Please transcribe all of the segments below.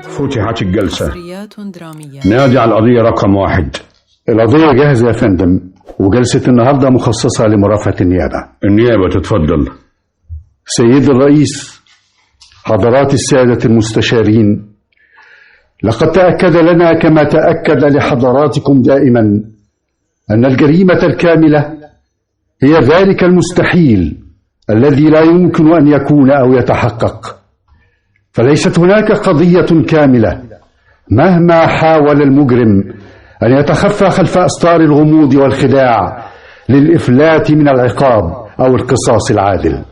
فتحت الجلسة. نادي على القضية رقم 1. القضية جاهزة يا فندم، وجلسة النهاردة مخصصة لمرافعة النيابة. النيابة تتفضل. سيد الرئيس، حضرات السادة المستشارين، لقد تأكد لنا كما تأكد لحضراتكم دائما أن الجريمة الكاملة هي ذلك المستحيل الذي لا يمكن أن يكون أو يتحقق، فليست هناك قضية كاملة مهما حاول المجرم أن يتخفى خلف أستار الغموض والخداع للإفلات من العقاب أو القصاص العادل.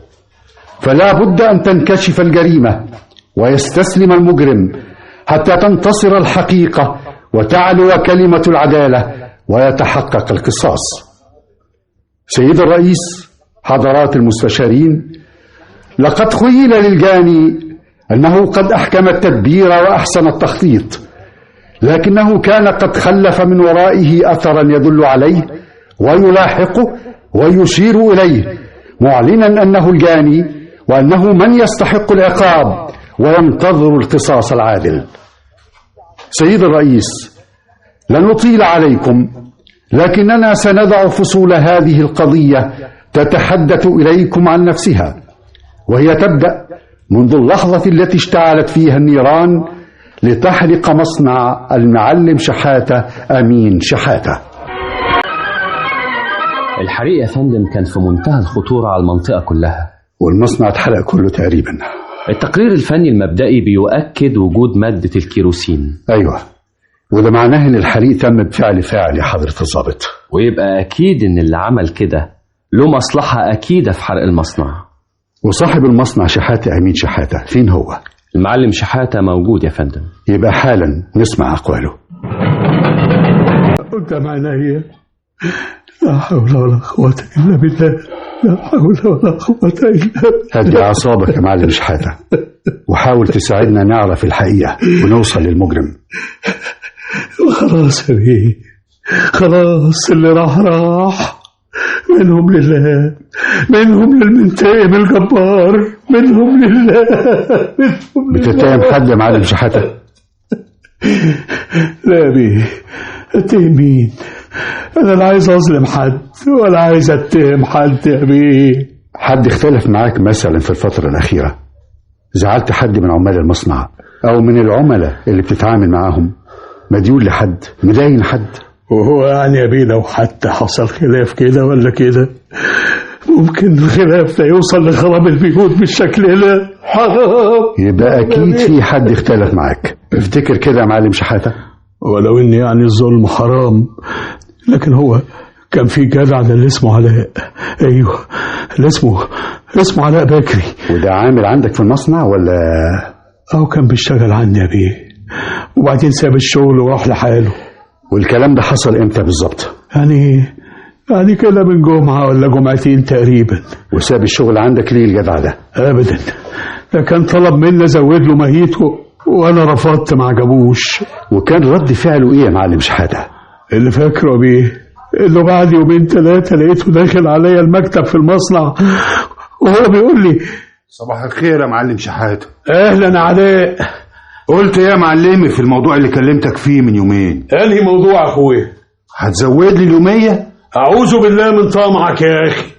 فلا بد أن تنكشف الجريمة ويستسلم المجرم حتى تنتصر الحقيقة وتعلو كلمة العدالة ويتحقق القصاص. سيد الرئيس، حضرات المستشارين، لقد خيل للجاني أنه قد أحكم التدبير وأحسن التخطيط، لكنه كان قد خلف من ورائه أثرا يدل عليه ويلاحقه ويشير إليه، معلنا أنه الجاني وأنه من يستحق العقاب وينتظر القصاص العادل. سيد الرئيس، لن نطيل عليكم، لكننا سندع فصول هذه القضية تتحدث إليكم عن نفسها، وهي تبدأ منذ اللحظة التي اشتعلت فيها النيران لتحرق مصنع المعلم شحاتة أمين شحاتة. الحريق يا فندم كان في منتهى الخطورة على المنطقة كلها، والمصنع اتحرق كله تقريبا. التقرير الفني المبدئي بيؤكد وجود مادة الكيروسين. أيوة، وده معناه ان الحريق تم بفعل فاعل يا حضرة الضابط. ويبقى أكيد ان اللي عمل كده له مصلحة أكيدة في حرق المصنع. وصاحب المصنع شحاتة أمين شحاتة فين هو؟ المعلم شحاتة موجود يا فندم. يبقى حالا نسمع أقواله. قدام عينيا، لا حول ولا قوة إلا بالله، لا حول ولا قوة إلا بالله. هدي أعصابك يا معلم شحاتة، وحاول تساعدنا نعرف الحقيقة ونوصل للمجرم. خلاص يا بيه، خلاص اللي راح، منهم لله، منهم للمنتقم الجبار، منهم لله. بتتهم حد يا معلم شحاتة؟ لا يا بيه، اتهم مين؟ انا لا عايز اظلم حد ولا عايز اتهم حد يا بيه. حد اختلف معاك مثلا في الفترة الأخيرة؟ زعلت حد من عمال المصنع أو من العملاء اللي بتتعامل معاهم؟ مديون لحد؟ مدين حد؟ وهو يعني يا بيه لو حتى حصل خلاف كده ولا كده، ممكن الخلاف ده يوصل لخراب البيوت بالشكل ده؟ حرام. يبقى أكيد في حد اختلف معاك. افتكر كده يا معلم شحاتة. ولو ان يعني الظلم حرام، لكن هو كان في جدع اللي اسمه علاء. ايوه، اللي اسمه علاء بكري. وده عامل عندك في المصنع ولا؟ او كان بيشتغل عندي يا بيه، وبعدين ساب الشغل وراح لحاله. والكلام ده حصل امتى بالظبط؟ يعني كده من جمعة ولا جمعتين تقريبا. وساب الشغل عندك ليه الجدع ده؟ ابدا، ده كان طلب مني ازود له مهيته وانا رفضت، ما عجبوش. وكان رد فعله ايه يا معلم شحاتة؟ اللي فاكره بيه انه بعد 2-3 لقيته داخل عليا المكتب في المصنع وهو بيقول لي: صباح الخير يا معلم شحاتة. اهلا علاء. قلت ايه يا معلمي في الموضوع اللي كلمتك فيه من يومين؟ انهي موضوع يا اخويا؟ هتزود لي اليومية؟ اعوذ بالله من طمعك يا اخي،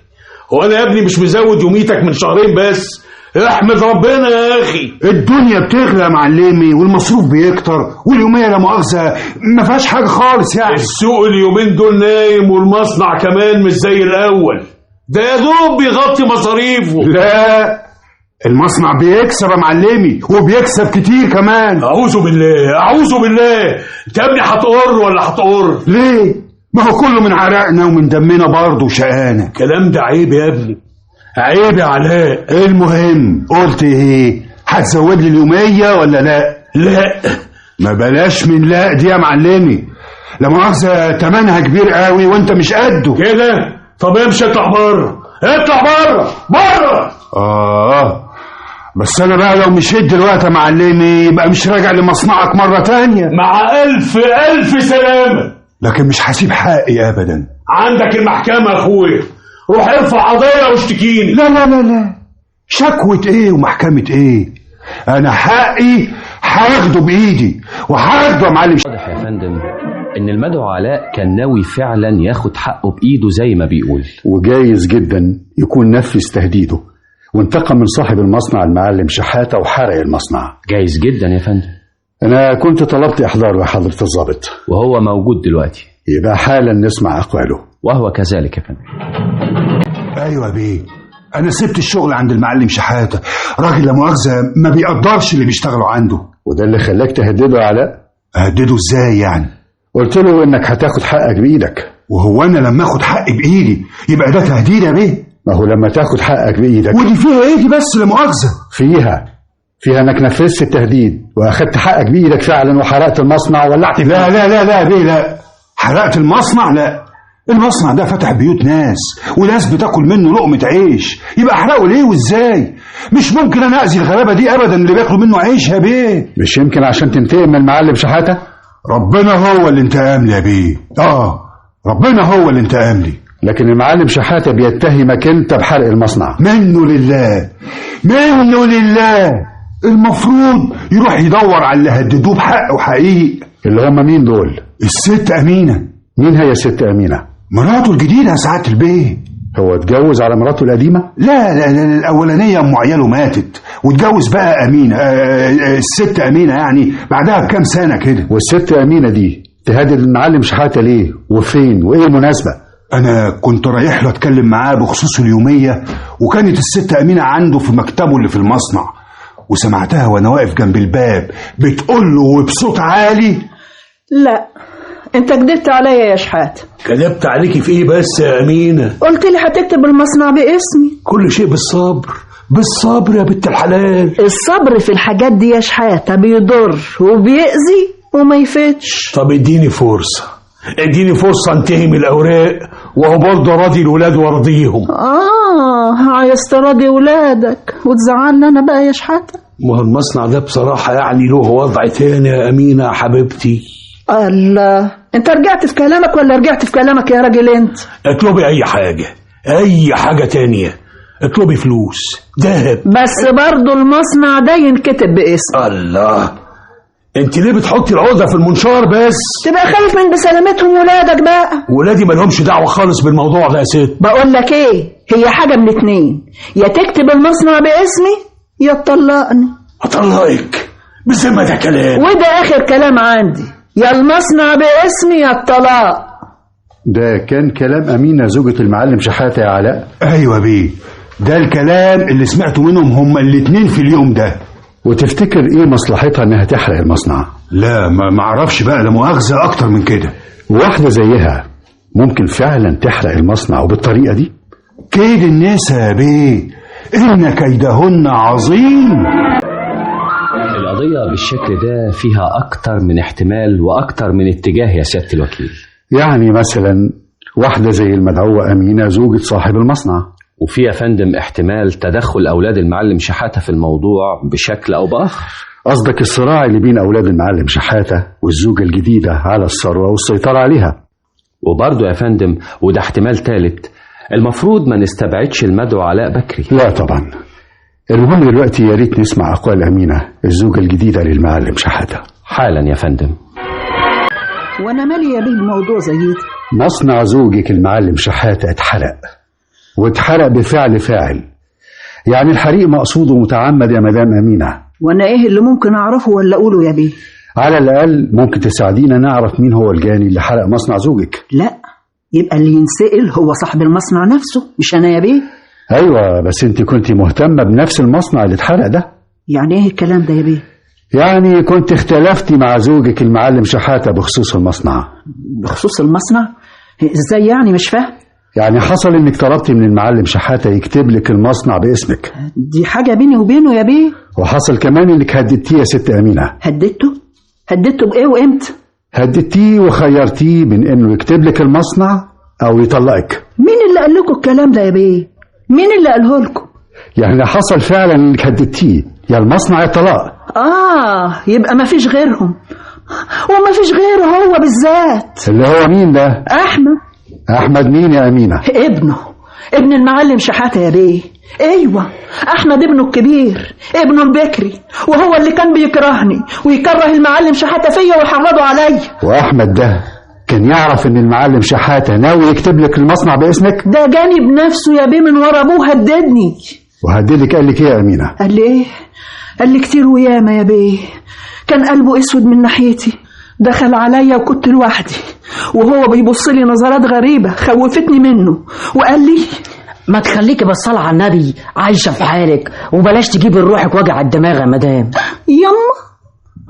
هو انا يا ابني مش مزود يوميتك من 2 شهر بس؟ احمد ربنا يا اخي. الدنيا بتغلى يا معلمي والمصروف بيكتر واليومية لا مؤاخذة ما فيهاش حاجة خالص يعني. السوق اليومين دول نايم والمصنع كمان مش زي الاول، ده يا دوب بيغطي مصاريفه. لا، المصنع بيكسب يا معلمي وبيكسب كتير كمان. اعوذ بالله. انت يا ابني هتقر ولا هتقر؟ ليه؟ ما هو كله من عرقنا ومن دمنا برضه وشقانا. الكلام ده عيب يا ابني، عيب يا علاء. المهم قلت ايه؟ هتزود لي اليومية ولا لا؟ لا. ما بلاش من لا دي يا معلمي، لا مؤاخذة تمنها كبير قوي وانت مش قده كده. طب امشي، اطلع بره، اطلع بره. بس انا بقى لو مشيت دلوقتي يا معلمي يبقى مش راجع لمصنعك مرة تانية. مع ألف سلامة. لكن مش هسيب حقي ابدا. عندك المحكمة يا اخويا، روح ارفع قضية واشتكيني. لا، شكوة ايه ومحكمة ايه؟ انا حقي وهاخده بايدي وهاخده يا معلم. واضح يا فندم ان المدعو علاء كان ناوي فعلا ياخد حقه بايده زي ما بيقول، وجايز جدا يكون نفذ تهديده وانتقم من صاحب المصنع المعلم شحاتة وحرق المصنع. جايز جدا يا فندم. أنا كنت طلبت إحضاره يا حضرة الضابط، وهو موجود دلوقتي. يبقى حالا نسمع أقواله. وهو كذلك يا فندم. ايوه يا بيه، انا سبت الشغل عند المعلم شحاتة، راجل لا مؤاخذة ما بيقدرش اللي بيشتغلوا عنده. وده اللي خلاك تهدده يا علاء؟ اهدده ازاي يعني؟ قلت له إنك هتاخد حقك بإيدك. وهو انا لما اخد حقي بايدي يبقى ده تهديد يا بيه؟ ما هو لما تاخد حقك بإيدك. ودي فيها ايه دي بس لا مؤاخذة؟ فيها انك نفذت التهديد واخدت حقك بايدك فعلا وحرقت المصنع وولعت. لا لا لا لا بيه، لا حرقت المصنع؟ لا، المصنع ده فتح بيوت ناس وناس بتاكل منه لقمة عيش، يبقى احرقه ليه وازاي؟ مش ممكن انا اذي الغلابة دي ابدا اللي بياكلوا منه عيش يا بيه. مش يمكن عشان تنتقم من المعلم شحاتة؟ ربنا هو اللي انتقم لي يا بيه. ربنا هو اللي انتقم لي. لكن المعلم شحاتة بيتهمك انت بحرق المصنع. منه لله منه لله، المفروض يروح يدور على اللي هددوه بحق وحقيق. اللي هم مين دول؟ الست أمينة. مين هي الست أمينة؟ مراته الجديدة يا سعادة البيه. هو اتجوز على مراته القديمة؟ لا لا لا، الأولانية أم عياله ماتت واتجوز بقى أمينة، الست أمينة يعني بعدها بكام سنة كده. والست أمينة دي تهدد المعلم شحاتة ليه وفين وإيه المناسبة؟ أنا كنت رايح له أتكلم معاه بخصوص اليومية، وكانت الست أمينة عنده في مكتبه اللي في المصنع، وسمعتها وأنا واقف جنب الباب بتقول له وبصوت عالي: لا انت كدبت عليا يا شحاتة. كدبت عليكي في ايه بس يا أمينة؟ قلت لي هتكتب المصنع باسمي. كل شيء بالصبر، بالصبر يا بنت الحلال. الصبر في الحاجات دي يا شحاتة بيضر وبيأذي وما يفيدش. طب اديني فرصة انتهي من الأوراق، وهو برضه راضي الولاد وارضيهم. عايز تراضي ولادك وتزعلنا انا بقى يا شحاتة؟ ما هو المصنع ده بصراحة يعني له وضع تاني يا أمينة يا حبيبتي. الله، انت رجعت في كلامك ولا رجعت في كلامك يا راجل انت؟ اطلبي اي حاجة تانية، اطلبي فلوس، ذهب، بس برضو المصنع ده ينكتب باسم. الله، انت ليه بتحطي العقدة في المنشار بس؟ تبقى خايف من بسلامتهم ولادك بقى. ولادي ما لهمش دعوة خالص بالموضوع ده يا ست. بقول لك ايه، هي حاجة من اتنين، يا تكتب المصنع باسمي يا تطلقني. اطلقك؟ بذمة ده كلام؟ وده اخر كلام عندي، يا المصنع باسمي يا الطلاق. ده كان كلام أمينة زوجة المعلم شحاتة يا علاء؟ أيوة بيه، ده الكلام اللي سمعته منهم هما الاتنين في اليوم ده. وتفتكر ايه مصلحتها انها تحرق المصنع؟ لا ما اعرفش بقى، لا مؤاخذة اكتر من كده. واحدة زيها ممكن فعلا تحرق المصنع وبالطريقة دي؟ كيد النساء يا بيه، ان كيدهن عظيم. القضية بالشكل ده فيها أكتر من احتمال وأكتر من اتجاه يا سيادة الوكيل. يعني مثلا واحدة زي المدعوة أمينة زوجة صاحب المصنع، وفي يا فندم احتمال تدخل أولاد المعلم شحاتة في الموضوع بشكل أو بآخر. قصدك الصراع اللي بين أولاد المعلم شحاتة والزوجة الجديدة على الثروة والسيطرة عليها. وبرضه يا فندم وده احتمال ثالث، المفروض ما نستبعدش المدعو علاء بكري. لا طبعا. المهم دلوقتي يا ريت نسمع أقوال أمينة الزوجة الجديدة للمعلم شحاتة. حالا يا فندم. وانا مالي يا بيه الموضوع زي ده؟ مصنع زوجك المعلم شحاتة اتحرق، واتحرق بفعل فاعل، يعني الحريق مقصود ومتعمد يا مدام أمينة. وانا ايه اللي ممكن اعرفه ولا اقوله يا بيه؟ على الأقل ممكن تساعدينا نعرف مين هو الجاني اللي حرق مصنع زوجك. لا، يبقى اللي ينسأل هو صاحب المصنع نفسه مش انا يا بيه. أيوة، بس انت كنت مهتمة بنفس المصنع اللي اتحرق ده. يعني ايه الكلام ده يا بيه؟ يعني كنت اختلفتي مع زوجك المعلم شحاتة بخصوص المصنع. بخصوص المصنع؟ ازاي يعني؟ مش فاهم. يعني حصل انك طلبتي من المعلم شحاتة يكتب لك المصنع باسمك. دي حاجة بيني وبينه يا بيه. وحصل كمان انك هددتيه يا ست أمينة. هددته بإيه وإمتى؟ هددتيه وخيرتيه بين انه يكتب لك المصنع او يطلقك. مين اللي قال لكم الكلام ده يا بيه؟ مين اللي قاله لكم؟ يعني حصل فعلا انك هددتيه، يا المصنع يا الطلاق. يبقى ما فيش غيرهم، وما فيش غيره هو بالذات. اللي هو مين ده؟ أحمد مين يا أمينة؟ ابن المعلم شحاتة يا بيه. ايوه، احمد ابنه الكبير، ابنه البكري، وهو اللي كان بيكرهني ويكره المعلم شحاتة فيا ويحرضه عليا. واحمد ده كان يعرف ان المعلم شحاتة ناوي يكتب لك المصنع باسمك؟ ده جاني بنفسه يا بيه من ورا ابوه، هددني. وهددك قال لك ايه يا امينه؟ قال لي ايه؟ قال لي كتير وياما يا بيه. كان قلبه اسود من ناحيتي، دخل عليا وكنت لوحدي وهو بيبص لي نظرات غريبة خوفتني منه، وقال لي ما تخليكي بصالة على النبي عايشة في حالك وبلاش تجيبي لروحك وجع الدماغ يا مدام. يما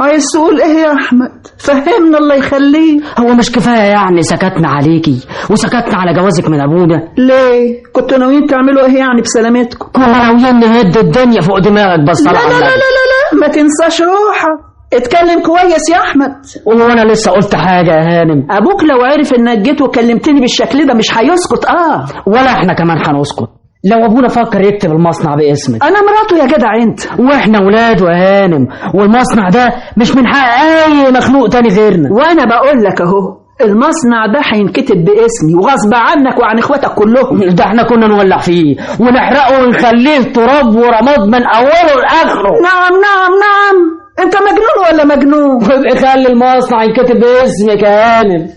عايز تقول ايه يا احمد؟ فهمنا الله يخليك. هو مش كفاية يعني سكتنا عليكي وسكتنا على جوازك من ابونا؟ ليه؟ كنتوا ناويين تعملوا ايه يعني بسلامتكم؟ كنا ناويين نهد الدنيا فوق دماغك بصالة لا على لا لا النبي. لا لا، ما تنساش روحك، اتكلم كويس يا احمد. وانا لسه قلت حاجة يا هانم؟ ابوك لو عرف انك جيت وكلمتني بالشكل ده مش هيسكت. ولا احنا كمان هنسكت لو ابونا فكر يكتب المصنع باسمك. انا مراته يا جدع انت. واحنا ولاده يا هانم، والمصنع ده مش من حق اي مخلوق تاني غيرنا. وانا بقول لك اهو، المصنع ده هينكتب باسمي وغصب عنك وعن اخواتك كلهم. ده احنا كنا نولع فيه ونحرقه ونخليه تراب ورماد من اوله لاخره. نعم نعم نعم، انت مجنون ولا مجنون؟ خلي المصنع ينكتب باسمك يا هانم.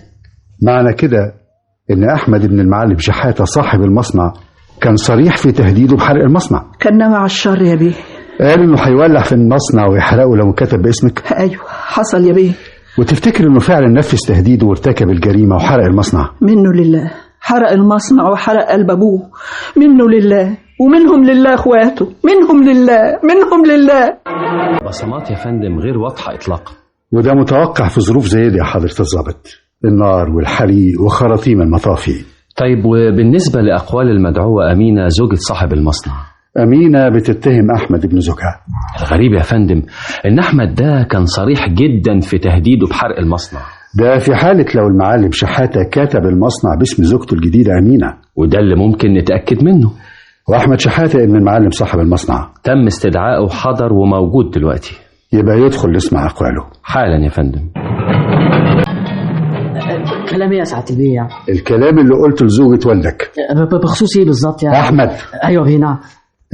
معنى كده ان احمد بن المعلم شحاتة صاحب المصنع كان صريح في تهديده بحرق المصنع. كان ناوي على الشر يا بيه. قال انه هيولع في المصنع ويحرقه لو كتب باسمك. ايوه حصل يا بيه. وتفتكر انه فعلا نفذ تهديده وارتكب الجريمه وحرق المصنع؟ منه لله، حرق المصنع وحرق قلب ابوه. منه لله ومنهم لله اخواته، منهم لله منهم لله. بصمات يا فندم غير واضحة إطلاقا. وده متوقع في ظروف زي دي يا حضرة الضابط، النار والحريق وخراطيم المطافي. طيب وبالنسبة لأقوال المدعوة أمينة زوجة صاحب المصنع؟ أمينة بتتهم أحمد بن زوجها. الغريب يا فندم إن أحمد ده كان صريح جدا في تهديده بحرق المصنع. ده في حالة لو المعلم شحاتة كتب المصنع باسم زوجته الجديدة أمينة، وده اللي ممكن نتأكد منه. وأحمد شحاتة ابن المعلم صاحب المصنع تم استدعائه وحضر وموجود دلوقتي. يبقى يدخل نسمع أقواله حالا يا فندم. كلام ايه يا سعاده البيه يعني؟ الكلام اللي قلته لزوجة والدك. بخصوص ايه بالظبط يعني؟ أحمد. ايوه بيه نعم.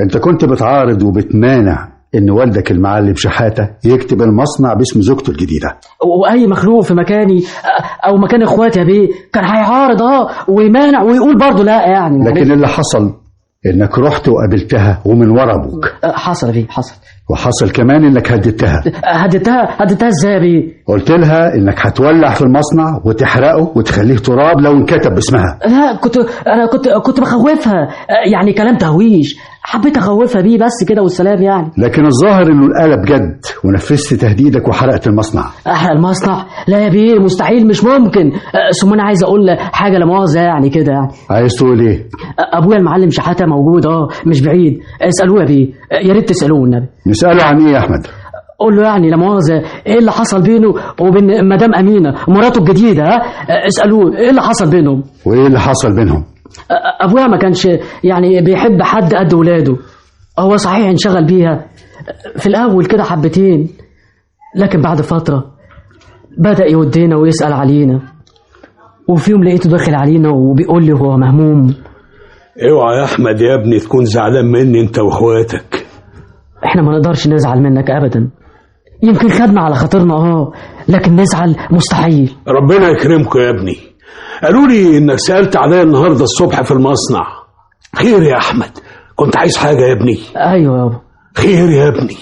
أنت كنت بتعارض وبتمانع إن والدك المعلم شحاتة يكتب المصنع باسم زوجته الجديدة. واي مخلوق في مكاني او مكان اخواتي يا بيه كان هيعارض ويمانع ويقول برضه لا يعني. لكن اللي حصل انك رحت وقابلتها ومن ورا ابوك. حصل بيه حصل. وحصل كمان انك هددتها. هددتها ازاي يا بيه؟ قلت لها انك هتولع في المصنع وتحرقه وتخليه تراب لو انكتب باسمها. لا انا كنت بخوفها يعني كلام تهويش، حبيت اخوفها بيه بس كده والسلام يعني. لكن الظاهر انه القلب جد ونفذت تهديدك وحرقت المصنع. احرق المصنع؟ لا يا بيه مستحيل مش ممكن. ثم انا عايز اقول حاجه لا مؤاخذه يعني كده يعني. عايز تقول ايه؟ ابويا المعلم شحاتة موجود مش بعيد، اسالوه يا بيه، يا ريت تسالوه النبي. نساله عن ايه يا احمد؟ قول له يعني لا مؤاخذه ايه اللي حصل بينه وبين مدام امينه مراته الجديده. اسالوه ايه اللي حصل بينهم. وايه اللي حصل بينهم؟ ابويا ما كانش يعني بيحب حد قد ولاده. هو صحيح انشغل بيها في الاول كده حبتين، لكن بعد فتره بدا يودينا ويسال علينا، وفي يوم لقيته داخل علينا وبيقول لي هو مهموم. اوعى يا احمد يا ابني تكون زعلان مني انت واخواتك. احنا ما نقدرش نزعل منك ابدا، يمكن خدنا على خاطرنا لكن نزعل مستحيل. ربنا يكرمكم يا ابني. قالوا لي انك سألت عليا النهارده الصبح في المصنع. خير يا احمد؟ كنت عايز حاجه يا ابني؟ ايوه يابا. خير يا ابني؟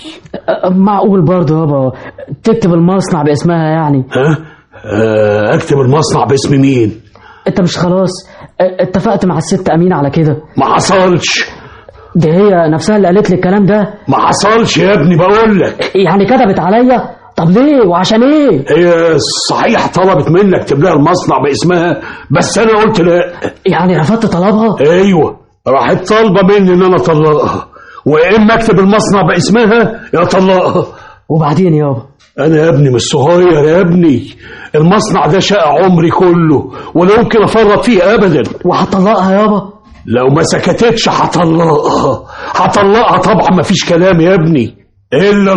معقول برضه يابا تكتب المصنع باسمها يعني؟ اكتب المصنع باسم مين؟ انت مش خلاص اتفقت مع الست امينه على كده؟ ما حصلش. دي هي نفسها اللي قالت لي الكلام ده. ما حصلش يا ابني بقول لك. يعني كذبت عليا؟ طب ليه وعشان ايه؟ هي صحيح طلبت منك تكتب لها المصنع باسمها، بس انا قلت لا. يعني رفضت طلبها؟ ايوه، راحت طالبه مني ان انا اطلقها، ويا اما اكتب المصنع باسمها يا اطلقها. وبعدين يابا؟ انا يا ابني مش صغير يا ابني، المصنع ده شقى عمري كله ولا يمكن افرط فيه ابدا. وهطلقها يابا؟ لو ما سكتتش هطلقها طبعا، مفيش كلام يا ابني. الا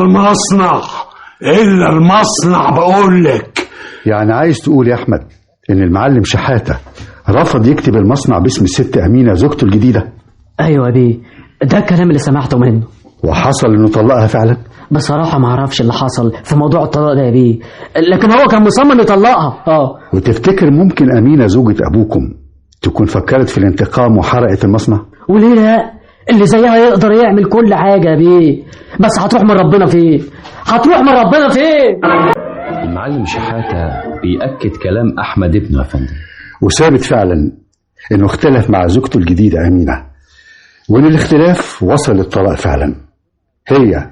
المصنع بقول لك. يعني عايز تقول يا احمد ان المعلم شحاتة رفض يكتب المصنع باسم الست امينه زوجته الجديده؟ ايوه يا بيه، ده الكلام اللي سمعته منه. وحصل انه طلقها فعلا؟ بصراحة ما اعرفش اللي حصل في موضوع الطلاق ده يا بيه، لكن هو كان مصمم يطلقها. وتفتكر ممكن أمينة زوجة أبوكم تكون فكرت في الانتقام وحرقت المصنع؟ وليه لا؟ اللي زيها يقدر يعمل كل حاجة يا بيه، بس هتروح من ربنا فين؟ هتروح من ربنا فين؟ المعلم شحاتة بيأكد كلام أحمد ابنه يا فندم، وثابت فعلا انه اختلف مع زوجته الجديدة أمينة، وان الاختلاف وصل للطلاق فعلا. هي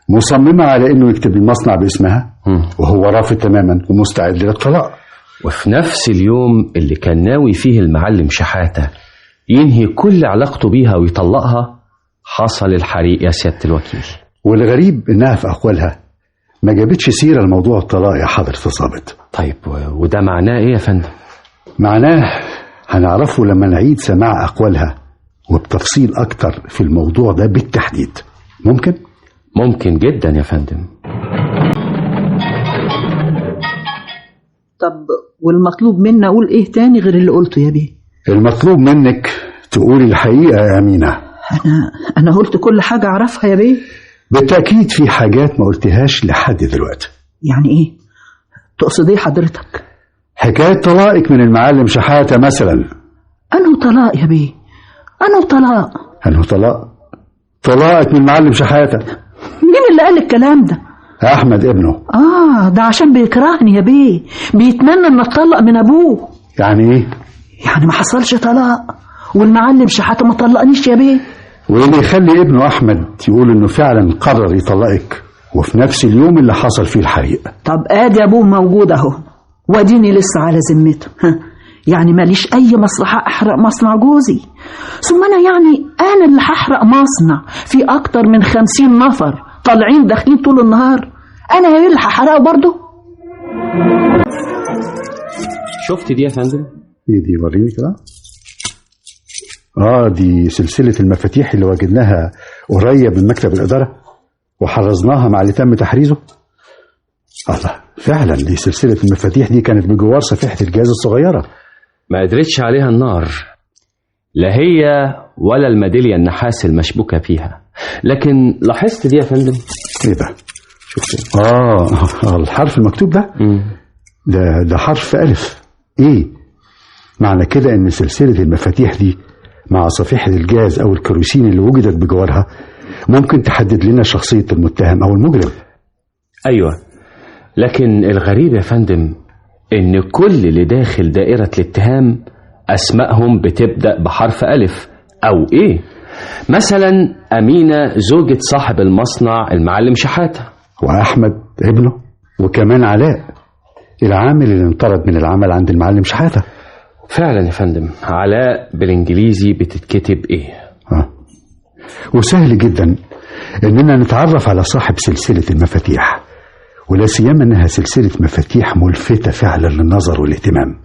مصممة على انه يكتب المصنع باسمها وهو رافض تماما ومستعد للطلاق. وفي نفس اليوم اللي كان ناوي فيه المعلم شحاتة ينهي كل علاقته بيها ويطلقها، حصل الحريق يا سيادة الوكيل. والغريب انها في اقوالها ما جابتش سيرة لموضوع الطلاق يا حضرة الضابط. طيب وده معناه ايه يا فندم؟ معناه هنعرفه لما نعيد سماع اقوالها وبتفصيل اكتر في الموضوع ده بالتحديد. ممكن؟ ممكن جدا يا فندم. طب والمطلوب منا اقول ايه تاني غير اللي قلته يا بيه؟ المطلوب منك تقولي الحقيقة يا أمينة. أنا قلت كل حاجة أعرفها يا بيه. بالتأكيد في حاجات ما قلتهاش لحد دلوقتي. يعني إيه؟ تقصد إيه حضرتك؟ حكاية طلاقك من المعلم شحاتة مثلا. أنه طلاق يا بيه؟ أنه طلاق؟ طلاقك من المعلم شحاتة. مين اللي قال الكلام ده؟ أحمد ابنه. ده عشان بيكرهني يا بيه، بيتمنى إن أتطلق من أبوه. يعني إيه؟ يعني ما حصلش طلاق والمعلم شحاتة ما طلقنيش يا بيه. وإيه اللي يخلي ابنه أحمد يقول إنه فعلا قرر يطلقك وفي نفس اليوم اللي حصل فيه الحريق؟ طب آدي أبوه موجود أهو، واديني لسه على ذمته. يعني ماليش أي مصلحة أحرق مصنع جوزي، ثم أنا اللي هحرق مصنع في أكتر من 50 نفر طالعين داخلين طول النهار؟ أنا اللي هحرقه برضه؟ شفت دي يا فندم؟ ايه دي؟ وريني كده. دي سلسلة المفاتيح اللي وجدناها قريب من مكتب الإدارة وحرزناها مع اللي تم تحريزه. الله، فعلا دي سلسلة المفاتيح دي كانت بجوار صفيحة الجهاز الصغيرة، ما قدرتش عليها النار، لا هي ولا الميدالية النحاس المشبوكة فيها. لكن لاحظت دي يا فندم؟ ايه ده؟ شفت؟ الحرف المكتوب ده؟ ده حرف ألف. ايه معنى كده؟ ان سلسلة المفاتيح دي مع صفيحة الجاز او الكروسين اللي وجدت بجوارها ممكن تحدد لنا شخصية المتهم او المجرم. ايوه، لكن الغريب يا فندم ان كل اللي داخل دائرة الاتهام اسمائهم بتبدأ بحرف ألف او ايه. مثلا أمينة زوجة صاحب المصنع المعلم شحاتة، وأحمد ابنه، وكمان علاء العامل اللي انطرد من العمل عند المعلم شحاتة. فعلا يا فندم، علاء بالانجليزي بتتكتب ايه. وسهل جدا اننا نتعرف على صاحب سلسلة المفاتيح، ولا سيما انها سلسلة مفاتيح ملفتة فعلا للنظر والاهتمام،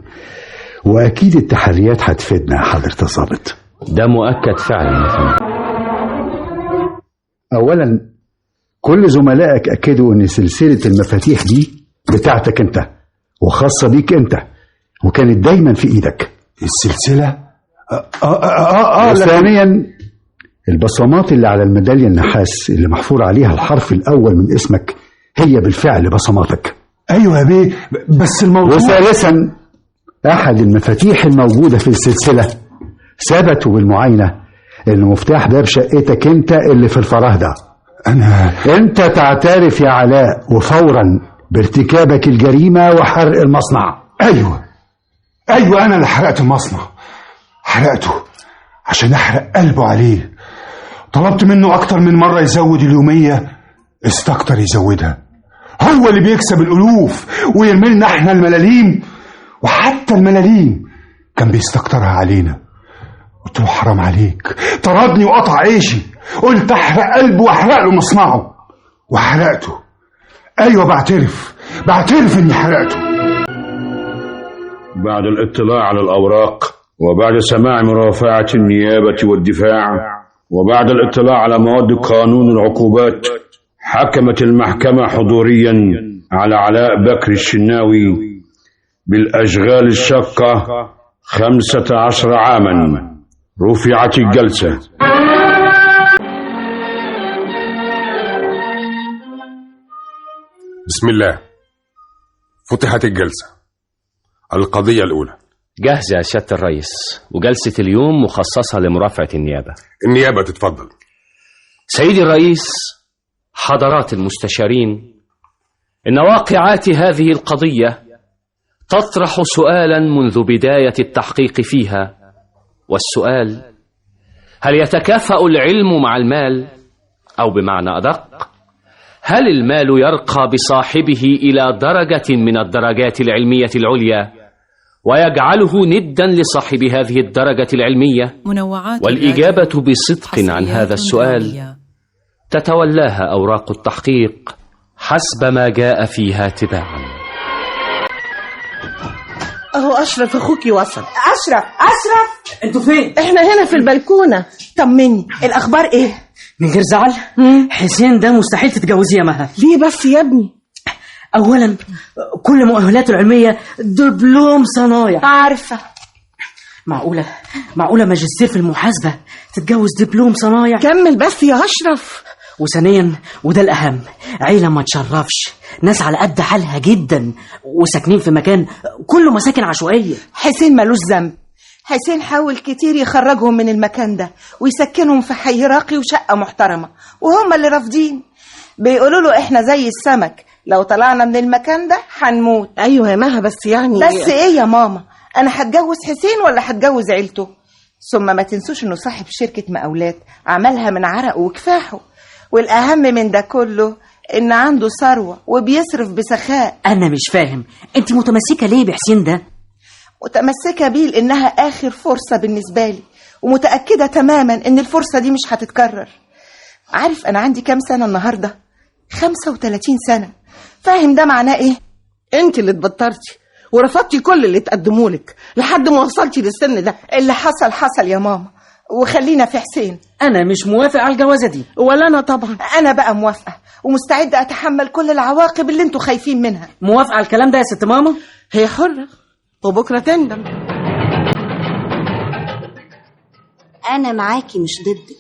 واكيد التحريات هتفيدنا يا حضرة الضابط. ده مؤكد فعلا يا فندم. اولا كل زملائك اكدوا ان سلسلة المفاتيح دي بتاعتك انت وخاصة بيك انت، وكانت دايما في ايدك. السلسلة؟ ثانيا البصمات اللي على الميدالية النحاس اللي محفور عليها الحرف الاول من اسمك هي بالفعل بصماتك. ايوه يا بيه، بس الموضوع. وثالثا احد المفاتيح الموجودة في السلسلة ثبتوا بالمعاينة ان مفتاح باب شقتك انت اللي في الفراغ ده. انت تعترف يا علاء وفورا بارتكابك الجريمة وحرق المصنع. ايوه انا اللي حرقت المصنع، حرقته عشان احرق قلبه عليه. طلبت منه اكتر من مرة يزود اليومية، استكتر يزودها. هو اللي بيكسب الالوف ويرملنا احنا الملاليم، وحتى الملاليم كان بيستكترها علينا. قلت له حرام عليك، طردني وقطع عيشي. قلت احرق قلبه واحرق له مصنعه، وحرقته. ايوه بعترف اني حرقته. بعد الاطلاع على الأوراق وبعد سماع مرافعة النيابة والدفاع وبعد الاطلاع على مواد قانون العقوبات، حكمت المحكمة حضوريا على علاء بكر الشناوي بالأشغال الشاقة 15 عاما. رفعت الجلسة. بسم الله. فتحت الجلسة. القضية الأولى. جاهزة يا سيادة الرئيس، وجلسة اليوم مخصصة لمرافعة النيابة. النيابة تتفضل. سيدي الرئيس، حضرات المستشارين، إن واقعات هذه القضية تطرح سؤالا منذ بداية التحقيق فيها، والسؤال: هل يتكافأ العلم مع المال؟ أو بمعنى أدق، هل المال يرقى بصاحبه إلى درجة من الدرجات العلمية العليا ويجعله ندا لصاحب هذه الدرجة العلمية؟ والإجابة بصدق عن هذا السؤال تتولاها أوراق التحقيق حسب ما جاء فيها تباعا. اهو اشرف اخوكي وصل. اشرف انتوا فين؟ احنا هنا في البلكونه. طمني، الاخبار ايه؟ من غير زعل، حسين ده مستحيل تتجوزيه يا مها. ليه بس يا ابني؟ اولا كل مؤهلاته العلميه دبلوم صنايع. عارفه. معقوله ماجستير في المحاسبه تتجوز دبلوم صنايع؟ كمل بس يا اشرف. وثانيا وده الاهم، عيله ما تشرفش، ناس على قد حالها جدا وساكنين في مكان كله مساكن عشوائيه. حسين ملوش ذنب. حسين حاول كتير يخرجهم من المكان ده ويسكنهم في حي راقي وشقه محترمه، وهم اللي رافضين. بيقولوا له احنا زي السمك، لو طلعنا من المكان ده هنموت. ايوه يا مها، بس يعني بس ايه يا ماما؟ انا هتجوز حسين ولا هتجوز عيلته؟ ثم ما تنسوش انه صاحب شركه مقاولات عملها من عرقه وكفاحه، والاهم من ده كله ان عنده ثروه وبيصرف بسخاء. انا مش فاهم انت متمسكه ليه بحسين ده؟ متمسكه بيه لانها اخر فرصه بالنسبه لي، ومتاكده تماما ان الفرصه دي مش هتتكرر. عارف انا عندي كام سنه النهارده؟ 35 سنه. فاهم ده معناه ايه؟ انت اللي اتبطرتي ورفضتي كل اللي تقدمولك لحد ما وصلتي للسن ده. اللي حصل حصل يا ماما، وخلينا في حسين. انا مش موافق على الجوازه دي. ولا انا طبعا. انا بقى موافقه ومستعده اتحمل كل العواقب اللي انتوا خايفين منها. موافقه على الكلام ده يا ست ماما؟ هي حره وبكره تندم. انا معاكي مش ضدك،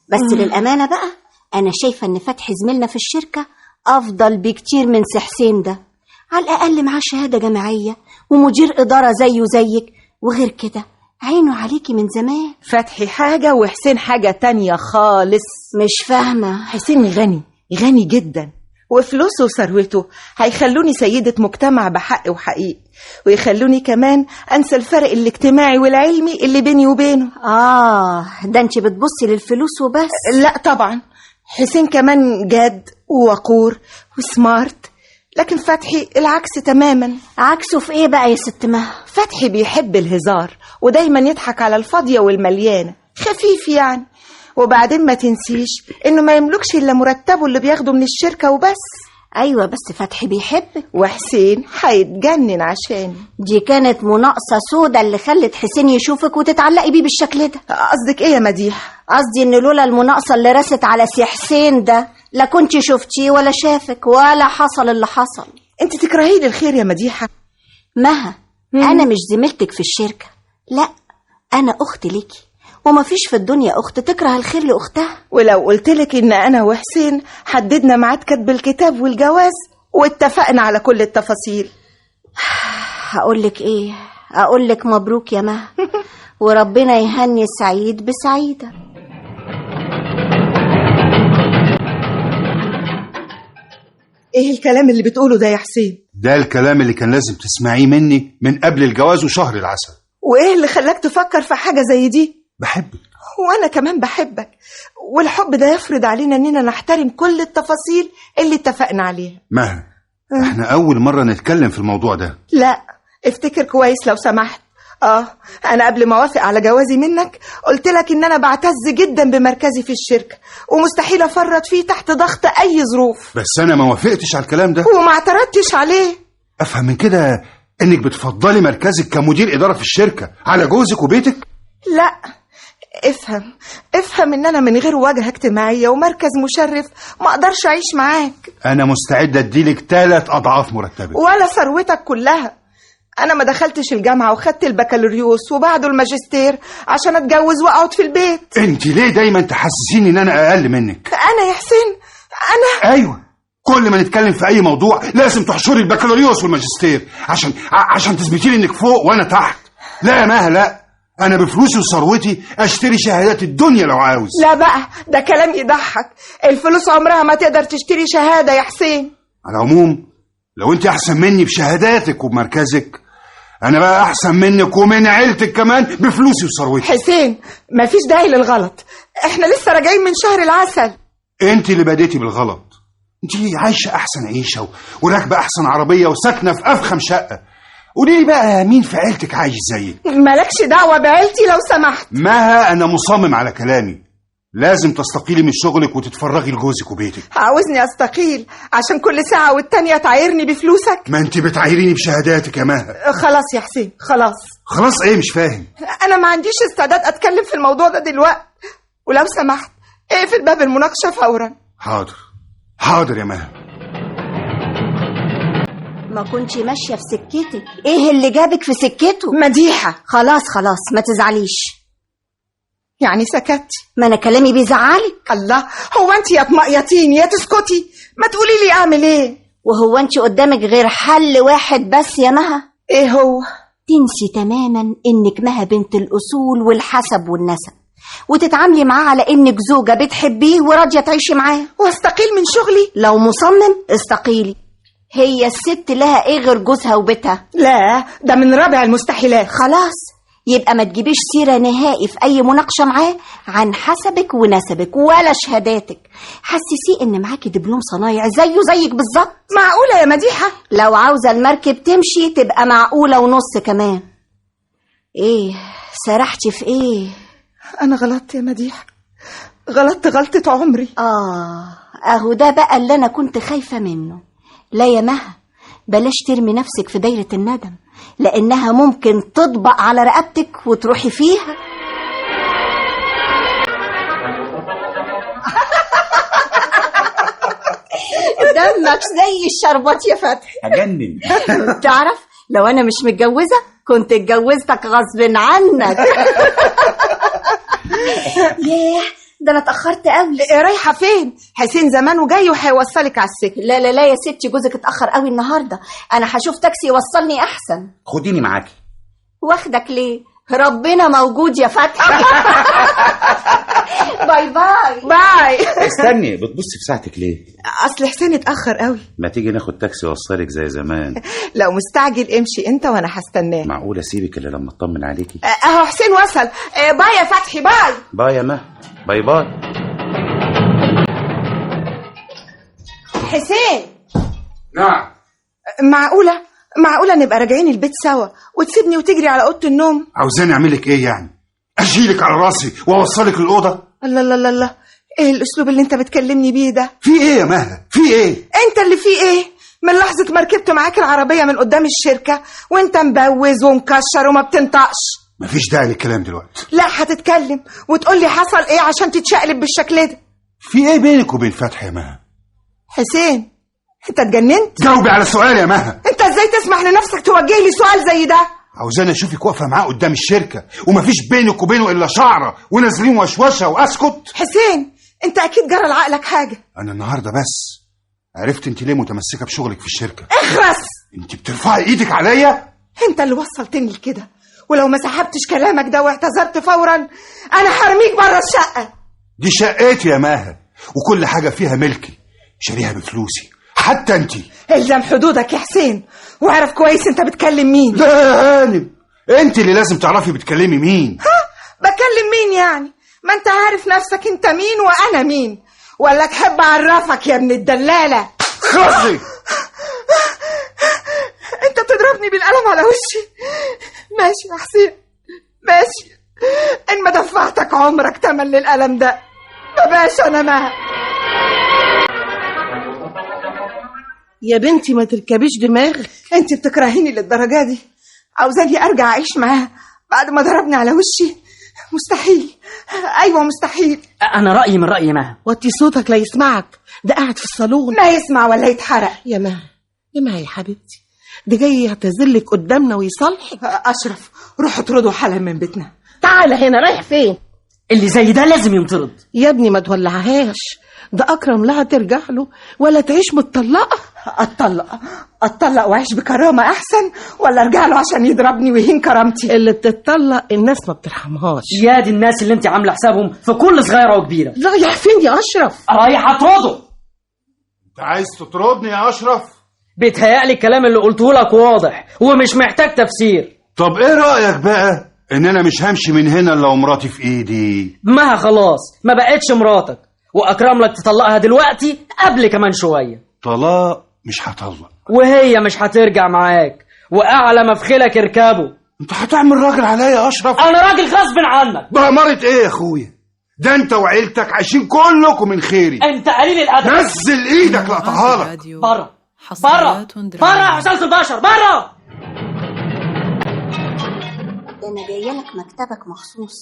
بس للامانه بقى انا شايفه ان فتحي زميلنا في الشركه افضل بكتير من حسين ده. على الاقل معاه شهاده جامعيه ومدير اداره زيه زيك، وغير كده عينه عليكي من زمان. فتحي حاجه وحسين حاجه تانية خالص. مش فاهمه. حسين غني جدا، وفلوسه وثروته هيخلوني سيده مجتمع بحق وحقيق، ويخلوني كمان انسى الفرق الاجتماعي والعلمي اللي بيني وبينه. ده انت بتبصي للفلوس وبس؟ لا طبعا، حسين كمان جاد ووقور وسمارت، لكن فتحي العكس تماما. عكسه في ايه بقى يا ست مها؟ فتحي بيحب الهزار ودايما يضحك على الفاضية والمليانة، خفيف يعني. وبعدين ما تنسيش انه ما يملكش الا مرتبه اللي بياخده من الشركة وبس. ايوه بس فتحي بيحبك، وحسين هيتجنن عشاني. دي كانت مناقصة سودة اللي خلت حسين يشوفك وتتعلقي بيه بالشكل ده. قصدك ايه يا مديح؟ قصدي ان لولا المناقصة اللي رست على سي حسين ده لا كنت شفتيه ولا شافك ولا حصل اللي حصل. انت تكرهي لي الخير يا مديحة. مها، انا مش زميلتك في الشركة، لا انا اخت ليكي، ومفيش في الدنيا اخت تكره الخير لاختها. ولو قلتلك ان انا وحسين حددنا ميعاد كتب الكتاب والجواز واتفقنا على كل التفاصيل، هقولك ايه؟ اقولك مبروك يا مها وربنا يهني السعيد بسعيدة. ايه الكلام اللي بتقوله ده يا حسين؟ ده الكلام اللي كان لازم تسمعيه مني من قبل الجواز وشهر العسل. وايه اللي خلاك تفكر في حاجة زي دي؟ بحبك. وانا كمان بحبك، والحب ده يفرض علينا اننا نحترم كل التفاصيل اللي اتفقنا عليها. مها، احنا اول مرة نتكلم في الموضوع ده. لا، افتكر كويس لو سمحت. انا قبل ما اوافق على جوازي منك قلت لك ان انا بعتز جدا بمركزي في الشركة ومستحيل افرط فيه تحت ضغط اي ظروف. بس انا ما وافقتش على الكلام ده وما اعترضتش عليه. افهم من كده انك بتفضلي مركزك كمدير ادارة في الشركة على جوزك وبيتك؟ لا، افهم ان انا من غير واجهة اجتماعية ومركز مشرف ما اقدرش اعيش معاك. انا مستعد اديلك 3 أضعاف مرتبك ولا ثروتك كلها. انا ما دخلتش الجامعة وخدت البكالوريوس وبعده الماجستير عشان اتجوز واقعد في البيت. انت ليه دايما تحسسيني ان انا اقل منك؟ انا يا حسين؟ انا؟ ايوه، كل ما نتكلم في اي موضوع لازم تحشري البكالوريوس والماجستير عشان تثبتي لي انك فوق وانا تحت. لا يا مها لا، انا بفلوسي وثروتي اشتري شهادات الدنيا لو عاوز. لا بقى، ده كلام يضحك. الفلوس عمرها ما تقدر تشتري شهادة يا حسين. على العموم لو انت احسن مني بشهاداتك وبمركزك، انا بقى احسن منك ومن عيلتك كمان بفلوسي وثروتي. حسين مفيش داعي للغلط، احنا لسه راجعين من شهر العسل. انت اللي بديتي بالغلط. انت عايشه احسن عيشه وراكبه احسن عربيه وساكنه في افخم شقه. قولي لي بقى مين في عيلتك عايش زيك؟ مالكش دعوه بعيلتي لو سمحت. مها انا مصمم على كلامي، لازم تستقيلي من شغلك وتتفرغي لجوزك وبيتك. عاوزني استقيل عشان كل ساعه والتانيه تعايرني بفلوسك؟ ما انت بتعايريني بشهاداتك يا مها. خلاص يا حسين خلاص. خلاص ايه؟ مش فاهم. انا ما عنديش استعداد اتكلم في الموضوع ده دلوقتي، ولو سمحت اقفل باب المناقشه فورا. حاضر حاضر يا مها. ما كنتش ماشية في سكتك، ايه اللي جابك في سكته؟ مديحة. خلاص ما تزعليش. يعني سكتي؟ ما انا كلامي بيزعلك. الله، هو انت يا تمقيطيني يا تسكتي؟ ما تقولي لي اعمل ايه؟ وهو انت قدامك غير حل واحد بس يا مها؟ ايه هو؟ تنسي تماما انك مها بنت الاصول والحسب والنسب، وتتعاملي معاه على انك زوجة بتحبيه وراضية تعيشي معاه. واستقيل من شغلي؟ لو مصمم استقيلي. هي الست لها ايه غير جوزها وبيتها؟ لا ده من رابع المستحيلات. خلاص يبقى ما تجيبيش سيرة نهائي في اي مناقشة معاه عن حسبك ونسبك ولا شهاداتك. حسسيه ان معاكي دبلوم صنايع زيه زيك بالظبط. معقولة يا مديحة؟ لو عاوزة المركب تمشي تبقى معقولة ونص كمان. ايه سرحتي في ايه؟ انا غلطت يا مديحة، غلطت غلطة عمري. اهو ده بقى اللي انا كنت خايفة منه. لا يا مها، بلاش ترمي نفسك في دايرة الندم، لأنها ممكن تطبق على رقبتك وتروحي فيها. دمك زي الشربات يا فتحي. هجنن. تعرف لو أنا مش متجوزة كنت اتجوزتك غصب عنك. ياه ده انا اتاخرت قوي. رايحه فين؟ حسين زمانه جاي وهيوصلك على السكه. لا يا ستي، جوزك اتاخر قوي النهارده، انا هشوف تاكسي يوصلني احسن. خديني معاكي. واخدك ليه؟ ربنا موجود يا فتحي. باي باي باي. استني، بتبصي في ساعتك ليه؟ اصل حسين اتاخر قوي. ما تيجي ناخد تاكسي يوصلك زي زمان. لو مستعجل امشي انت وانا هستناه. معقوله اسيبك الا لما اطمن عليكي؟ اهو حسين وصل. باي يا فتحي. باي باي يا مها. باي باي. حسين. نعم. معقولة نبقى راجعين البيت سوا وتسيبني وتجري على اوضه النوم؟ عاوزاني اعمل لك ايه يعني؟ اشيلك على راسي واوصلك الاوضه؟ الله، ايه الاسلوب اللي انت بتكلمني بيه ده؟ في ايه يا مها؟ في ايه؟ انت اللي في ايه؟ من لحظه ما ركبت معاك العربيه من قدام الشركه وانت مبوز ومكشر وما بتنطقش. مفيش داعي للكلام دلوقتي. لا هتتكلم وتقول لي حصل ايه عشان تتشقلب بالشكل ده. في ايه بينك وبين فتحي يا مها؟ حسين انت اتجننت؟ جاوبي على سؤال يا مها. انت ازاي تسمح لنفسك توجه لي سؤال زي ده؟ عاوزاني اشوفك واقفه معاه قدام الشركه ومفيش بينك وبينه الا شعره ونازلين وشوشه واسكت. حسين انت اكيد جرى لعقلك حاجه. انا النهارده بس عرفت انت ليه متمسكه بشغلك في الشركه. اخرس. انت بترفعي ايدك عليا. انت اللي وصلتني لكده، ولو ما سحبتش كلامك ده واعتذرت فورا انا هرميك بره الشقه. دي شقتي يا ماهر وكل حاجه فيها ملكي، شاريها بفلوسي حتى انت. الزم حدودك يا حسين واعرف كويس انت بتكلم مين. لا يا هانم، انت اللي لازم تعرفي بتكلمي مين. بكلم مين يعني؟ ما انت عارف نفسك انت مين وانا مين، ولا تحب اعرفك يا ابن الدلاله؟ خلصي. انت بتضربني بالقلم على وشي. ماشي يا حسين ماشي، ان ما دفعتك عمرك تمن للقلم ده مبقاش انا مها. يا بنتي ما تركبيش دماغك. انت بتكرهيني للدرجه دي؟ عاوزاني ارجع اعيش معاه بعد ما ضربني على وشي؟ مستحيل. ايوه مستحيل. انا رايي من راي مها. وطي صوتك لا يسمعك، ده قاعد في الصالون. ما يسمع ولا يتحرق. يا مها يا حبيبتي، ده جاي يعتذرلك قدامنا ويصالحك. اشرف روح اطرده حالا من بيتنا. تعال هنا. رايح فين؟ اللي زي ده لازم ينطرد. يا ابني ما تولعهاش، ده أكرم لا هترجع له ولا تعيش متطلقة. اتطلق واعيش بكرامة احسن، ولا ارجع له عشان يضربني ويهين كرامتي؟ اللي بتتطلق الناس ما بترحمهاش. يا دي الناس اللي انت عامله حسابهم في كل صغيره وكبيره. رايح فين يا أشرف؟ رايح اطرده. انت عايز تطردني يا اشرف؟ بيتهيألي الكلام اللي قلته لك واضح ومش محتاج تفسير. طب ايه رايك بقى ان انا مش همشي من هنا الا ومراتي في ايدي؟ ما خلاص ما بقتش مراتك، واكرم لك تطلقها دلوقتي قبل كمان شويه. طلاق مش هطلق، وهي مش هترجع معاك، واعلى ما في خيلك اركبه. انت هتعمل راجل عليا يا اشرف؟ انا راجل غصب عنك. بأمارة ايه يا اخويا؟ ده انت وعيلتك عايشين كلكم من خيري. انت قليل الادب. نزل ايدك لقطعها لك. بره بره بره يا حساسة البشر، بره. ده انا جايه لك مكتبك مخصوص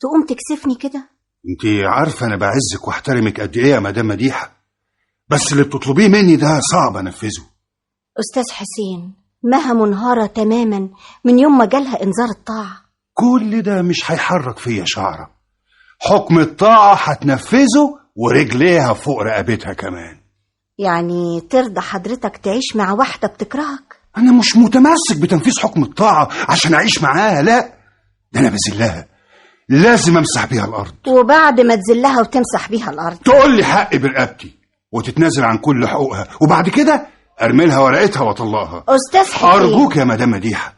تقوم تكسفني كده؟ انت عارفه انا بعزك واحترمك قد ايه يا مدام مديحه، بس اللي بتطلبيه مني ده صعب انفذه. استاذ حسين، مها منهارة تماما من يوم ما جالها انذار الطاعة. كل ده مش هيحرك فيا شعرة. حكم الطاعة هتنفذه ورجليها فوق رقبتها كمان. يعني ترضى حضرتك تعيش مع واحدة بتكرهك؟ أنا مش متمسك بتنفيذ حكم الطاعة عشان أعيش معاها، لا، ده أنا بذلها، لازم أمسح بيها الأرض. وبعد ما تذلها وتمسح بيها الأرض تقول لي حقي برقبتي وتتنازل عن كل حقوقها، وبعد كده أرمي لها ورقتها وأطلقها. أستاذ حسين، أرجوك يا مدام مديحة،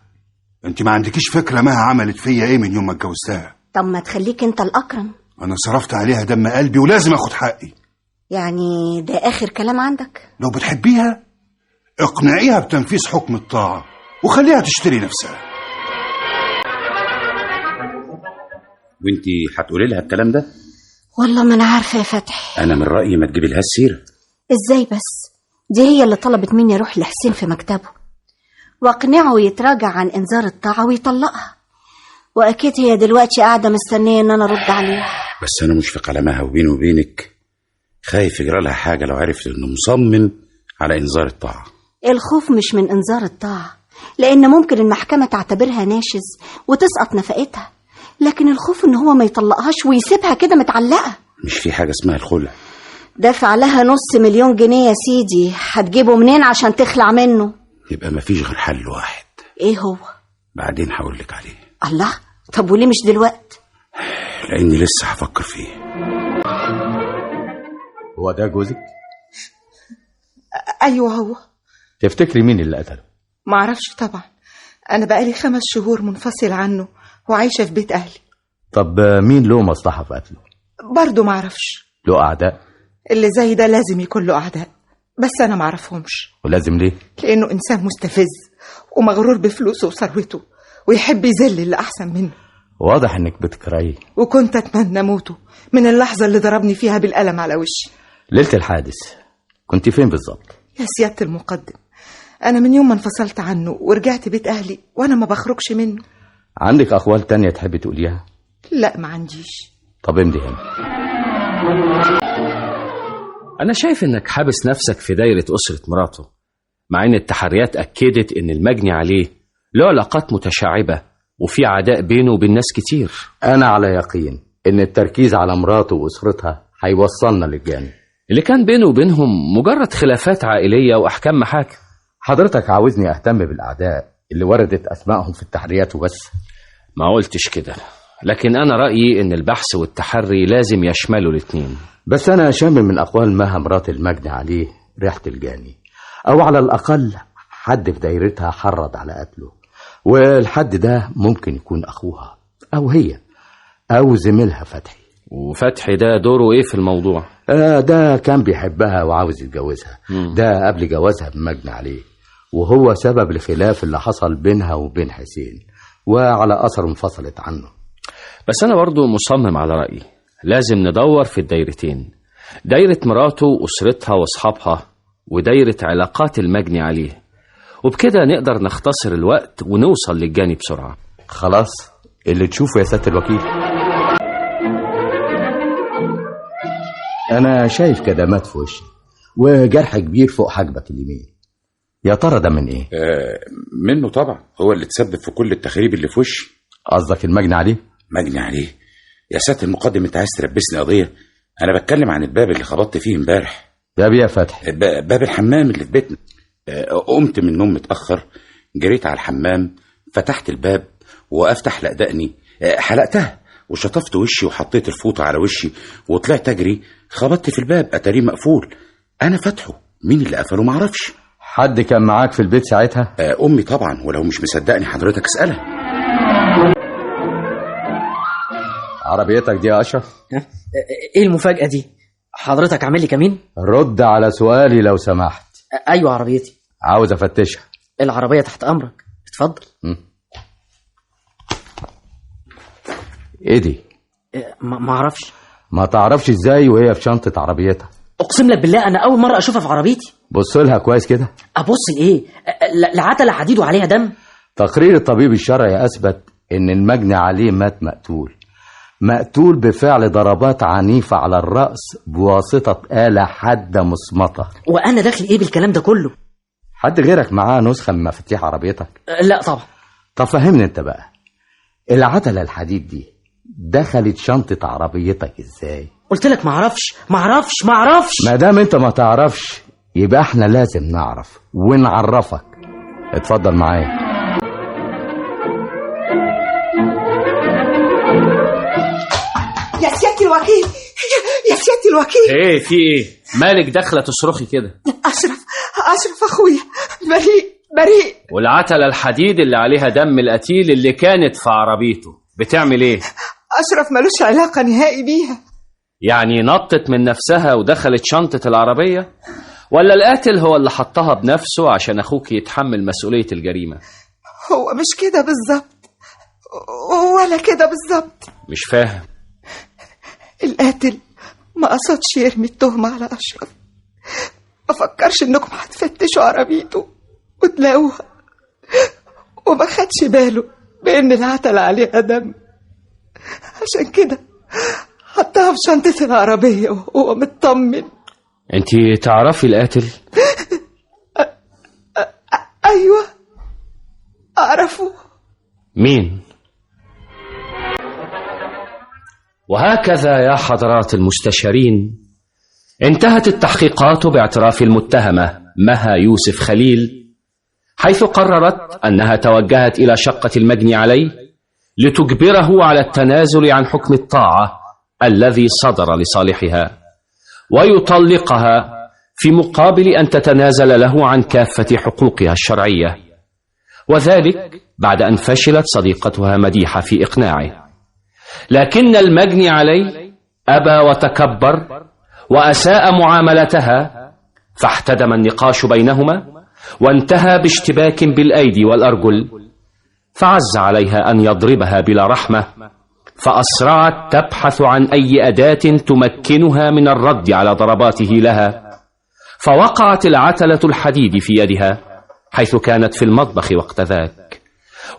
أنت ما عندكيش فكرة مها عملت فيا إيه من يوم ما اتجوزتها. طب ما تخليك أنت الأكرم. أنا صرفت عليها دم قلبي ولازم أخد حقي. يعني ده آخر كلام عندك؟ لو بتحبيها اقنعيها بتنفيذ حكم الطاعة وخليها تشتري نفسها. وانتي هتقولي لها الكلام ده؟ والله ما أنا عارفة يا فتحي. انا من رأيي ما تجيبي لها السيرة. إزاي بس؟ دي هي اللي طلبت مني أروح لحسين في مكتبه واقنعه يتراجع عن إنذار الطاعة ويطلقها، وأكيد هي دلوقتي قاعدة مستنية إن أنا أرد عليها. بس انا مشفق على مها، وبيني وبينك خايف يجرى لها حاجة لو عرفت انه مصمم على انذار الطاعة. الخوف مش من إنذار الطاعة، لأن ممكن المحكمة تعتبرها ناشز وتسقط نفقتها، لكن الخوف إن هو ما يطلقهاش ويسيبها كده متعلقة. مش في حاجة اسمها الخلع؟ دافع لها $500,000 يا سيدي، هتجيبه منين عشان تخلع منه؟ يبقى مفيش غير حل واحد. ايه هو؟ بعدين هقولك عليه. الله، طب وليه مش دلوقتي؟ لاني لسه هفكر فيه. هو ده جوزك؟ ايوه هو. تفتكري مين اللي قتله؟ معرفش طبعا، انا بقالي 5 شهور منفصل عنه وعايشة في بيت اهلي. طب مين له مصلحة في قتله؟ برضو معرفش. له أعداء؟ اللي زي ده لازم يكون له أعداء، بس أنا معرفهمش. ولازم ليه؟ لأنه إنسان مستفز ومغرور بفلوسه وثروته ويحب يذل اللي أحسن منه. واضح إنك بتكرهيه. وكنت أتمنى موته من اللحظة اللي ضربني فيها بالقلم على وشي. ليلة الحادث كنت فين بالظبط؟ يا سيادة المقدم، أنا من يوم ما انفصلت عنه ورجعت بيت أهلي وأنا ما بخرجش منه. عندك أقوال تانية تحبي تقوليها؟ لا ما عنديش. طب امضي هنا. أنا شايف إنك حابس نفسك في دايرة أسرة مراته، مع إن التحريات أكدت إن المجني عليه له علاقات متشعبة وفي عداء بينه وبين ناس كتير. أنا على يقين إن التركيز على مراته وأسرتها هيوصلنا للجانب اللي كان بينه وبينهم مجرد خلافات عائلية وأحكام محاكم. حضرتك عاوزني أهتم بالأعداء اللي وردت أسمائهم في التحريات وبس؟ ما قلتش كده، لكن أنا رأيي إن البحث والتحري لازم يشملوا الاتنين. بس أنا شامل من أقوال مها مرات المجني عليه ريحة الجاني، أو على الأقل حد في دايرتها حرض على قتله، والحد ده ممكن يكون أخوها أو هي أو زميلها فتحي. وفتحي ده دوره إيه في الموضوع؟ ده كان بيحبها وعاوز يتجوزها. ده قبل جوازها بمجني عليه، وهو سبب الخلاف اللي حصل بينها وبين حسين، وعلى أثر انفصلت عنه. بس أنا برضو مصمم على رأيي، لازم ندور في الدايرتين، دايرة مراته وأسرتها وأصحابها، ودايرة علاقات المجني عليه، وبكده نقدر نختصر الوقت ونوصل للجاني بسرعة. خلاص، اللي تشوفه يا سيادة الوكيل. أنا شايف كدمات في وشي وجرح كبير فوق حاجبك اليمين. يا ترى ده من إيه؟ منه طبعا، هو اللي تسبب في كل التخريب اللي في وشي. قصدك المجني عليه؟ مجني عليه؟ يا سيادة المقدم، انت عايز تلبسني قضية؟ انا بتكلم عن الباب اللي خبطت فيه امبارح. باب يا فتحي؟ باب الحمام اللي في بيتنا. قمت من النوم متاخر، جريت على الحمام، فتحت الباب وقفت احلق دقني، حلقتها وشطفت وشي وحطيت الفوطه على وشي وطلعت اجري، خبطت في الباب اتاريه مقفول. انا فاتحه، مين اللي قفله معرفش. حد كان معاك في البيت ساعتها؟ امي طبعا، ولو مش مصدقني حضرتك اسالها. عربيتك دي يا اشرف؟ ايه المفاجأة دي؟ حضرتك عامل لي كمين؟ رد على سؤالي لو سمحت. ايوه عربيتي. عاوز افتشها. العربية تحت امرك، اتفضل. ايه دي؟ ما اعرفش. ما تعرفش ازاي وهي في شنطة عربيتك؟ اقسم لك بالله انا اول مرة اشوفها في عربيتي. بص لها كويس كده. ابص لايه؟ العتلة حديد وعليها دم. تقرير الطبيب الشرعي اثبت ان المجني عليه مات مقتول بفعل ضربات عنيفة على الرأس بواسطة آلة حادة مصمتة. وانا داخل ايه بالكلام ده كله؟ حد غيرك معاه نسخة من مفاتيح عربيتك؟ لا طبعا. طب فهمني انت بقى، العتلة الحديد دي دخلت شنطة عربيتك ازاي؟ قلت لك ما اعرفش. ما دام انت ما تعرفش يبقى احنا لازم نعرف ونعرفك. اتفضل معايا. يا سيادة الوكيل، يا سيادة الوكيل. ايه في ايه؟ مالك داخله تصرخي كده؟ أشرف أخويا بريء. والعتلة الحديد اللي عليها دم القتيل اللي كانت في عربيته بتعمل ايه؟ أشرف ملوش علاقة نهائي بيها. يعني نطت من نفسها ودخلت شنطة العربية، ولا القاتل هو اللي حطها بنفسه عشان أخوك يتحمل مسؤولية الجريمة؟ هو مش كده بالظبط ولا كده بالظبط. مش فاهم. القاتل ما قصدش يرمي التهمة على أشرف، ما فكرش إنكم هتفتشوا عربيته وتلاقوها، وما خدش باله بإن العتلة عليها دم، عشان كده حطها في شنطة العربية وهو مطمن. انتي تعرفي القاتل؟ أيوة أعرفه. مين؟ وهكذا يا حضرات المستشارين انتهت التحقيقات باعتراف المتهمة مها يوسف خليل، حيث قررت أنها توجهت إلى شقة المجني عليه لتجبره على التنازل عن حكم الطاعة الذي صدر لصالحها، ويطلقها في مقابل أن تتنازل له عن كافة حقوقها الشرعية، وذلك بعد أن فشلت صديقتها مديحة في إقناعه. لكن المجني عليه أبى وتكبر وأساء معاملتها، فاحتدم النقاش بينهما وانتهى باشتباك بالأيدي والأرجل، فعز عليها أن يضربها بلا رحمة، فأسرعت تبحث عن أي أداة تمكنها من الرد على ضرباته لها، فوقعت العتلة الحديد في يدها حيث كانت في المطبخ وقت ذاك،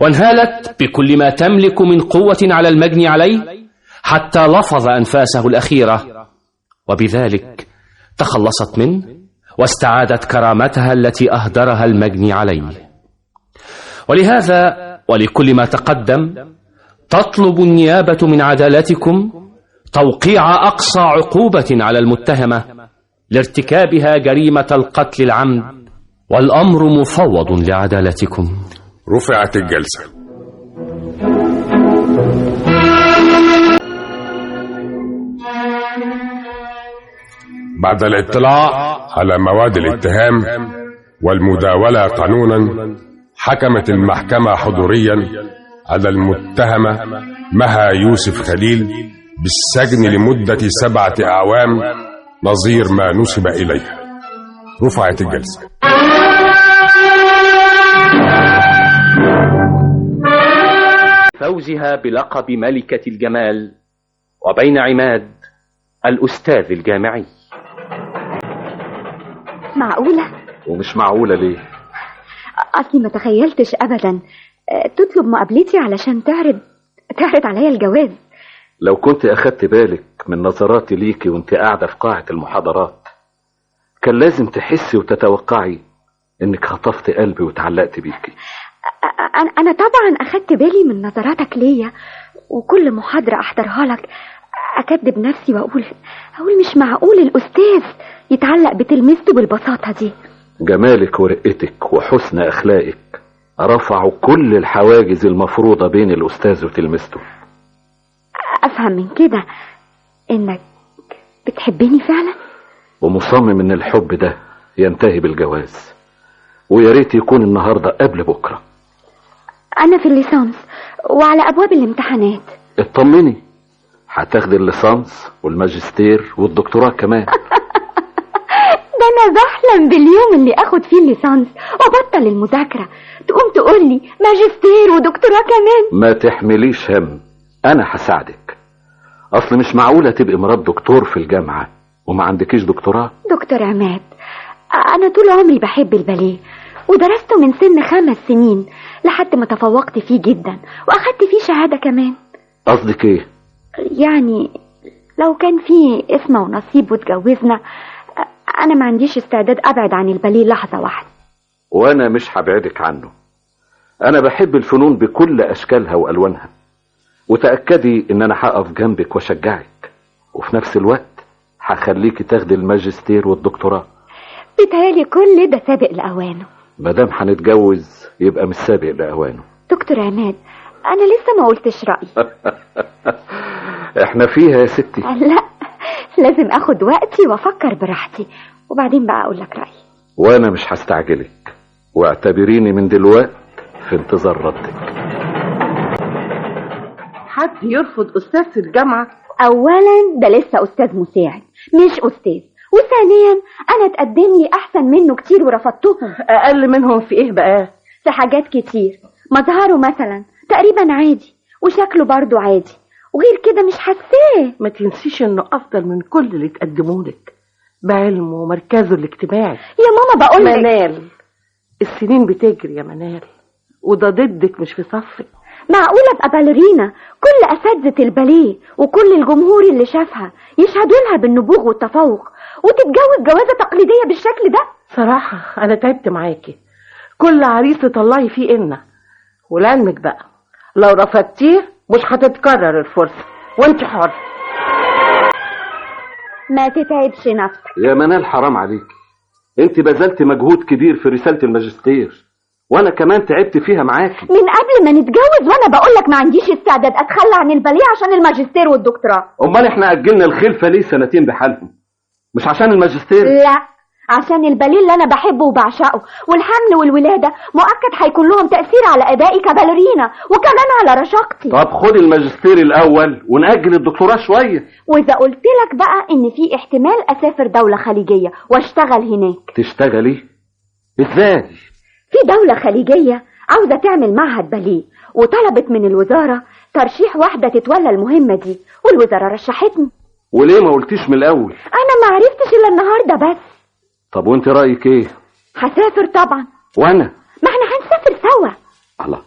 وانهالت بكل ما تملك من قوة على المجني عليه حتى لفظ أنفاسه الأخيرة، وبذلك تخلصت منه واستعادت كرامتها التي أهدرها المجني عليه. ولهذا ولكل ما تقدم تطلب النيابة من عدالتكم توقيع أقصى عقوبة على المتهمة لارتكابها جريمة القتل العمد، والأمر مفوض لعدالتكم. رفعت الجلسة. بعد الاطلاع على مواد الاتهام والمداولة قانونا، حكمت المحكمة حضوريا على المتهمة مها يوسف خليل بالسجن لمدة 7 أعوام نظير ما نسب إليها. رفعت الجلسة. فوزها بلقب ملكة الجمال، وبين عماد الأستاذ الجامعي. معقولة؟ ومش معقولة ليه؟ أصلي ما تخيلتش أبدا تطلب مقابلتي علشان تعرض عليا الجواز. لو كنت أخدت بالك من نظراتي ليكي وانت قاعدة في قاعة المحاضرات كان لازم تحسي وتتوقعي انك خطفت قلبي وتعلقت بيكي. أنا طبعا أخدت بالي من نظراتك ليا، وكل محاضرة أحضرها لك أكدب نفسي وأقول مش معقول الأستاذ يتعلق بتلميذته بالبساطة دي. جمالك ورقتك وحسن أخلاقك رفعوا كل الحواجز المفروضة بين الأستاذ وتلميذته. أفهم من كده إنك بتحبني فعلا؟ ومصمم إن الحب ده ينتهي بالجواز، ويا ريت يكون النهاردة قبل بكرة. أنا في الليسانس وعلى أبواب الامتحانات. اطمني، هتاخدي الليسانس والماجستير والدكتوراه كمان. ده أنا بحلم باليوم اللي أخد فيه الليسانس وأبطل المذاكرة، تقوم تقولي ماجستير ودكتوراه كمان. ما تحمليش هم، أنا هساعدك. أصل مش معقولة تبقي مرات دكتور في الجامعة وما عندكيش دكتوراه. دكتور عماد، أنا طول عمري بحب الباليه ودرسته من سن 5 سنين لحد ما تفوقت فيه جدا وأخدت فيه شهادة كمان. قصدك إيه؟ يعني لو كان فيه اسمه ونصيب واتجوزنا، أنا ما عنديش استعداد أبعد عن الباليه لحظة واحدة. وأنا مش هبعدك عنه. أنا بحب الفنون بكل أشكالها وألوانها، وتأكدي إن أنا هقف جنبك وشجعك، وفي نفس الوقت هخليكي تاخدي الماجستير والدكتوراه. بيتهيألي كل ده سابق لأوانه. مادام هنتجوز يبقى مش سابق لأوانه. دكتور عماد، أنا لسه ما قلتش رأيي. احنا فيها يا ستي. لا، لازم أخد وقتي وأفكر براحتي وبعدين بقى أقول لك رأيي. وأنا مش هستعجلك، واعتبريني من دلوقتي في انتظار ردك. حد يرفض أستاذ في الجامعة؟ أولا ده لسه أستاذ مساعد مش أستاذ، وثانيا أنا اتقدم لي أحسن منه كتير ورفضتهم. أقل منهم في إيه بقى؟ في حاجات كتير. مظهره مثلا تقريبا عادي وشكله برضو عادي، وغير كده مش حاساه. ما تنسيش إنه أفضل من كل اللي تقدمولك بعلمه ومركزه الاجتماعي. يا ماما بقولك منال، السنين بتجري يا منال، وده ضدك مش في صفك. معقولة ابقى باليرينا كل اساتذة الباليه وكل الجمهور اللي شافها يشهدوا لها بالنبوغ والتفوق وتتجوز جوازة تقليدية بالشكل ده؟ صراحة أنا تعبت معاكي. كل عريس تطلعي فيه إنا، ولعلمك بقى لو رفضتيه مش هتتكرر الفرصة، وانت حر. ما تتعبش نفسك يا منال، حرام عليك. انت بذلت مجهود كبير في رسالة الماجستير، وانا كمان تعبت فيها معاكي من قبل ما نتجوز، وانا بقولك ما عنديش استعداد اتخلى عن الباليه عشان الماجستير والدكتوراه. امال احنا اجلنا الخلفة ليه 2 سنين بحالهم؟ مش عشان الماجستير؟ لا، عشان الباليه اللي انا بحبه وبعشقه، والحمل والولادة مؤكد هيكون لهم تأثير على ادائي كباليرينا وكمان على رشاقتي. طب خدي الماجستير الاول ونأجل الدكتوراه شوية. واذا قلت لك بقى ان في احتمال اسافر دولة خليجية واشتغل هناك. تشتغلي ازاي؟ في دولة خليجية عاوزة تعمل معهد باليه، وطلبت من الوزارة ترشيح واحدة تتولى المهمة دي، والوزارة رشحتني. وليه ما قلتيش من الاول؟ انا ما عرفتش الا النهاردة بس. طب وانت رأيك ايه؟ هسافر طبعا. وانا؟ ما احنا هنسافر سوا. الله،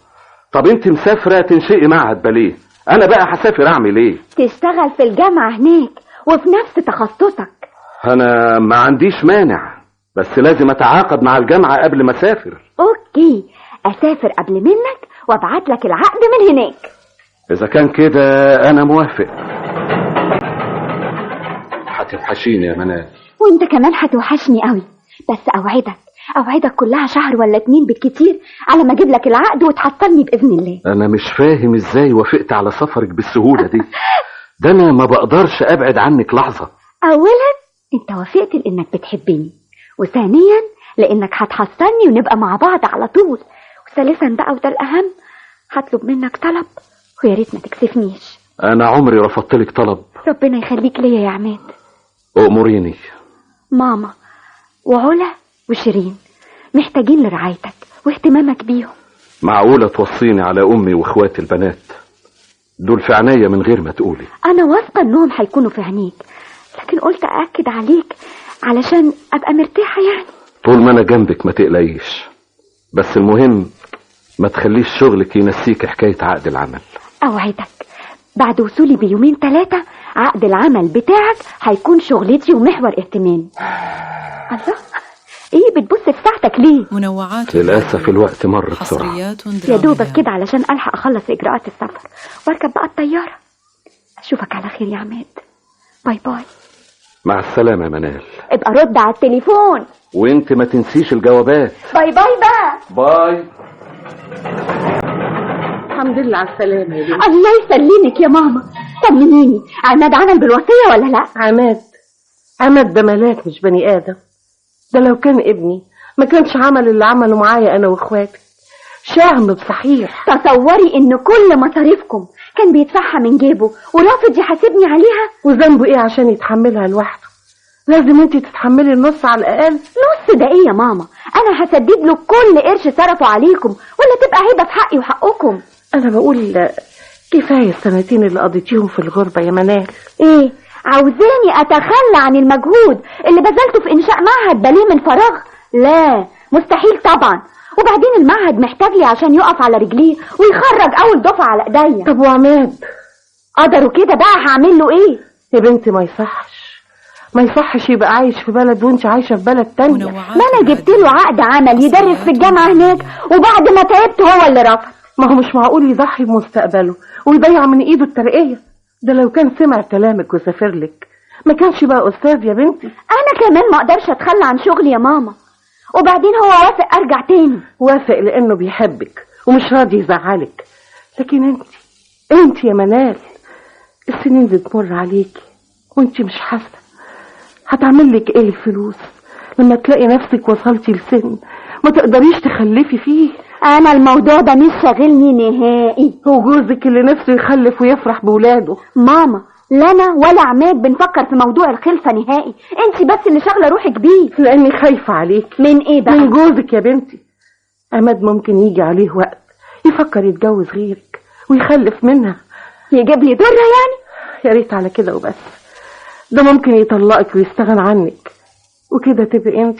طب انت مسافرة تنشئي معهد باليه، انا بقى هسافر اعمل ايه؟ تشتغل في الجامعة هناك وفي نفس تخصصك. انا ما عنديش مانع، بس لازم اتعاقد مع الجامعة قبل ما اسافر. اوكي، اسافر قبل منك وابعت لك العقد من هناك. اذا كان كده انا موافق. هتوحشيني يا منال. وانت كمان هتوحشني قوي، بس اوعدك كلها شهر ولا 2 بالكتير على ما اجيب لك العقد وتحصلني باذن الله. انا مش فاهم ازاي وافقت على سفرك بالسهولة دي. ده انا ما بقدرش ابعد عنك لحظة. اولا انت وافقت لانك بتحبني، وثانيا لانك هتحصلني ونبقى مع بعض على طول، وثالثا بقى وده الاهم هطلب منك طلب ويا ريت ما تكسفنيش. انا عمري رفضت لك طلب. ربنا يخليك ليا يا عماد. أموريني. ماما وعلا وشيرين محتاجين لرعايتك واهتمامك بيهم. معقولة توصيني على أمي وإخواتي البنات؟ دول في عناية من غير ما تقولي. أنا واثقة إنهم هيكونوا في عينيك، لكن قلت أأكد عليك علشان أبقى مرتاحة يعني. طول ما أنا جنبك ما تقلقيش، بس المهم ما تخليش شغلك ينسيك حكاية عقد العمل. أوعدك بعد وصولي بيومين 3 عقد العمل بتاعك هيكون شغلتي ومحور اهتمامي. الله، ايه بتبص في ساعتك ليه؟ منوعات. للأسف الوقت مر بسرعة. يا دوبك كده علشان ألحق أخلص إجراءات السفر واركب بقى الطيارة. اشوفك على خير يا عماد. باي باي. مع السلامة يا منال. ابقى رد على التليفون. وانت ما تنسيش الجوابات. باي باي بقى. باي. الحمد لله على السلامة يا بنتي. الله يسلمك يا ماما. طمنيني، عماد عمل بالوصية ولا لا؟ عماد ده ملاك مش بني آدم. ده لو كان ابني ما كانش عمل اللي عمله معايا أنا وإخواتي. شهم بصحيح. تصوري إن كل مصاريفكم كان بيدفعها من جيبه ورافض يحاسبني عليها. وذنبه إيه عشان يتحملها لوحده؟ لازم انت تتحملي النص على الأقل. نص ده إيه يا ماما؟ أنا هسدد له كل قرش صرفه عليكم، ولا تبقى هيبة في حقي وحقكم. أنا بقول كفاية السنتين اللي قضيتيهم في الغربة يا منال. إيه؟ عاوزاني أتخلى عن المجهود اللي بذلته في إنشاء معهد باليه من فراغ؟ لا، مستحيل طبعا. وبعدين المعهد محتاج لي عشان يقف على رجليه ويخرج أول دفعة على إيديا. طب وعماد؟ قدروا كده بقى، هعمل له إيه؟ يا بنتي ما يصحش يبقى عايش في بلد وانت عايشة في بلد تانية. ما أنا جبت له عقد عمل يدرس في الجامعة هناك، وبعد ما تعبت هو اللي رفض. ما هو مش معقول يضحي بمستقبله ويضيع من ايده الترقية. ده لو كان سمع كلامك وسافر لك ما كانش بقى أستاذ يا بنتي. أنا كمان ما أقدرش أتخلى عن شغلي يا ماما. وبعدين هو وافق أرجع تاني. وافق لأنه بيحبك ومش راضي يزعلك. لكن انت يا منال السنين بتمر عليكي وانت مش حاسة. هتعمل لك ايه الفلوس لما تلاقي نفسك وصلتي لسن ما تقدريش تخلفي فيه؟ أنا الموضوع ده مش شاغلني نهائي. هو جوزك اللي نفسه يخلف ويفرح بولاده. ماما، لا أنا ولا عماد بنفكر في موضوع الخلفة نهائي. انت بس اللي شاغلة روحك بيه. لأني خايفة عليك. من ايه بقى؟ من جوزك يا بنتي. عماد ممكن يجي عليه وقت يفكر يتجوز غيرك ويخلف منها. يجيب لي ضرة يعني؟ يا ريت على كده وبس. ده ممكن يطلقك ويستغنى عنك، وكده تبقى انت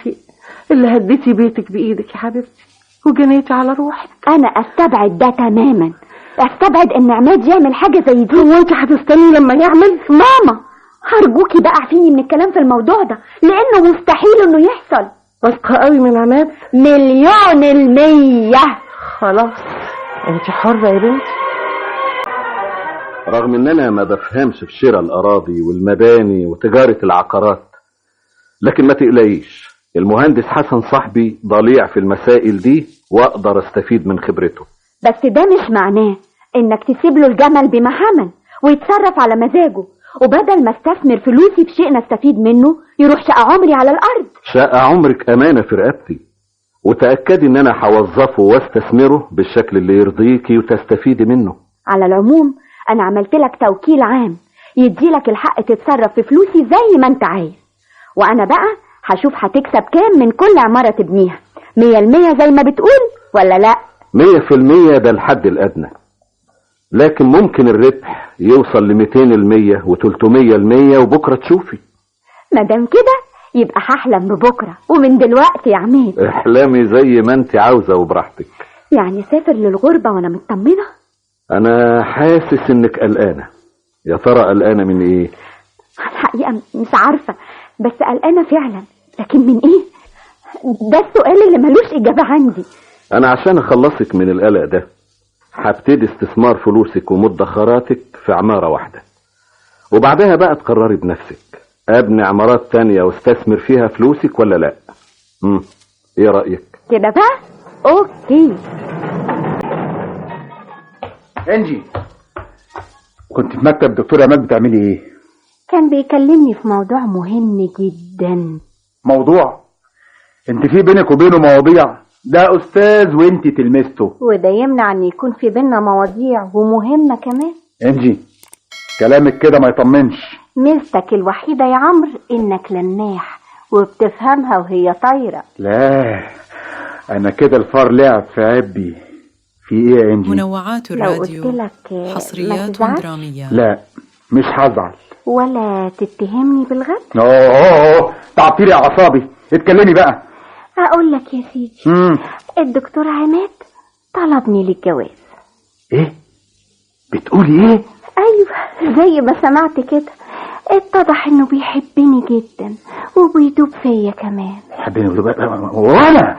اللي هديتي بيتك بإيدك يا حبيبتي وجنيتي على روحك. أنا أستبعد ده تماما. أستبعد إن عماد يعمل حاجة زي دي. هو أنت هتستني لما يعمل؟ ماما هرجوكي بقى اعفيني من الكلام في الموضوع ده، لأنه مستحيل إنه يحصل. واثقة قوي من عماد؟ 100%. خلاص انت حرة يا بنتي. رغم ان انا ما بفهمش في شراء الاراضي والمباني وتجارة العقارات، لكن ما تقلقيش، المهندس حسن صاحبي ضليع في المسائل دي واقدر استفيد من خبرته. بس ده مش معناه انك تسيب له الجمل بما حمل ويتصرف على مزاجه، وبدل ما استثمر فلوسي في شيء نستفيد منه يروح شقة عمري على الارض. شقة عمرك امانة في رقبتي، وتأكدي ان انا هوظفه واستثمره بالشكل اللي يرضيكي وتستفيدي منه. على العموم انا عملت لك توكيل عام يديلك الحق تتصرف في فلوسي زي ما انت عايز، وانا بقى هشوف هتكسب كام من كل عمارة تبنيها. 100% زي ما بتقول ولا لا؟ 100% ده الحد الادنى، لكن ممكن الربح يوصل ل200% و300%، وبكرة تشوفي. مادام كده يبقى هحلم ببكرة ومن دلوقتي يا عماد. احلامي زي ما انت عاوزة وبراحتك. يعني اسافر للغربة وانا مطمنة؟ انا حاسس انك قلقانة. يا ترى قلقانة من ايه؟ الحقيقة مش عارفة، بس قلقانة فعلا، لكن من ايه؟ ده السؤال اللي ملوش اجابة عندي. انا عشان اخلصك من القلق ده هبتدي استثمار فلوسك ومدخراتك في عمارة واحدة، وبعدها بقى تقرري بنفسك ابني عمارات تانية واستثمر فيها فلوسك ولا لا. ايه رأيك؟ كده بقى اوكي. انجي، كنت في مكتب دكتور عماد بتعملي ايه؟ كان بيكلمني في موضوع مهم جدا. موضوع؟ انت في بينك وبينه مواضيع؟ ده استاذ وانت تلمسته. وده يمنع ان يكون في بيننا مواضيع ومهمة كمان؟ انجي، كلامك كده ما يطمنش. ميزتك الوحيدة يا عمرو انك لماح وبتفهمها وهي طايرة. لا، انا كده الفار لعب في عبي. في ايه يا انجي؟ منوعات الراديو حصريات درامية. لا مش هزعل. ولا تتهمني بالغد؟ اوه تعطيلي اعصابي. اتكلمي بقى. اقول لك يا سيدي، الدكتور عماد طلبني للجواز. ايه بتقولي ايه؟ ايوه زي ما سمعت كده. اتضح انه بيحبني جدا وبيدوب فيا كمان. حبيني وانا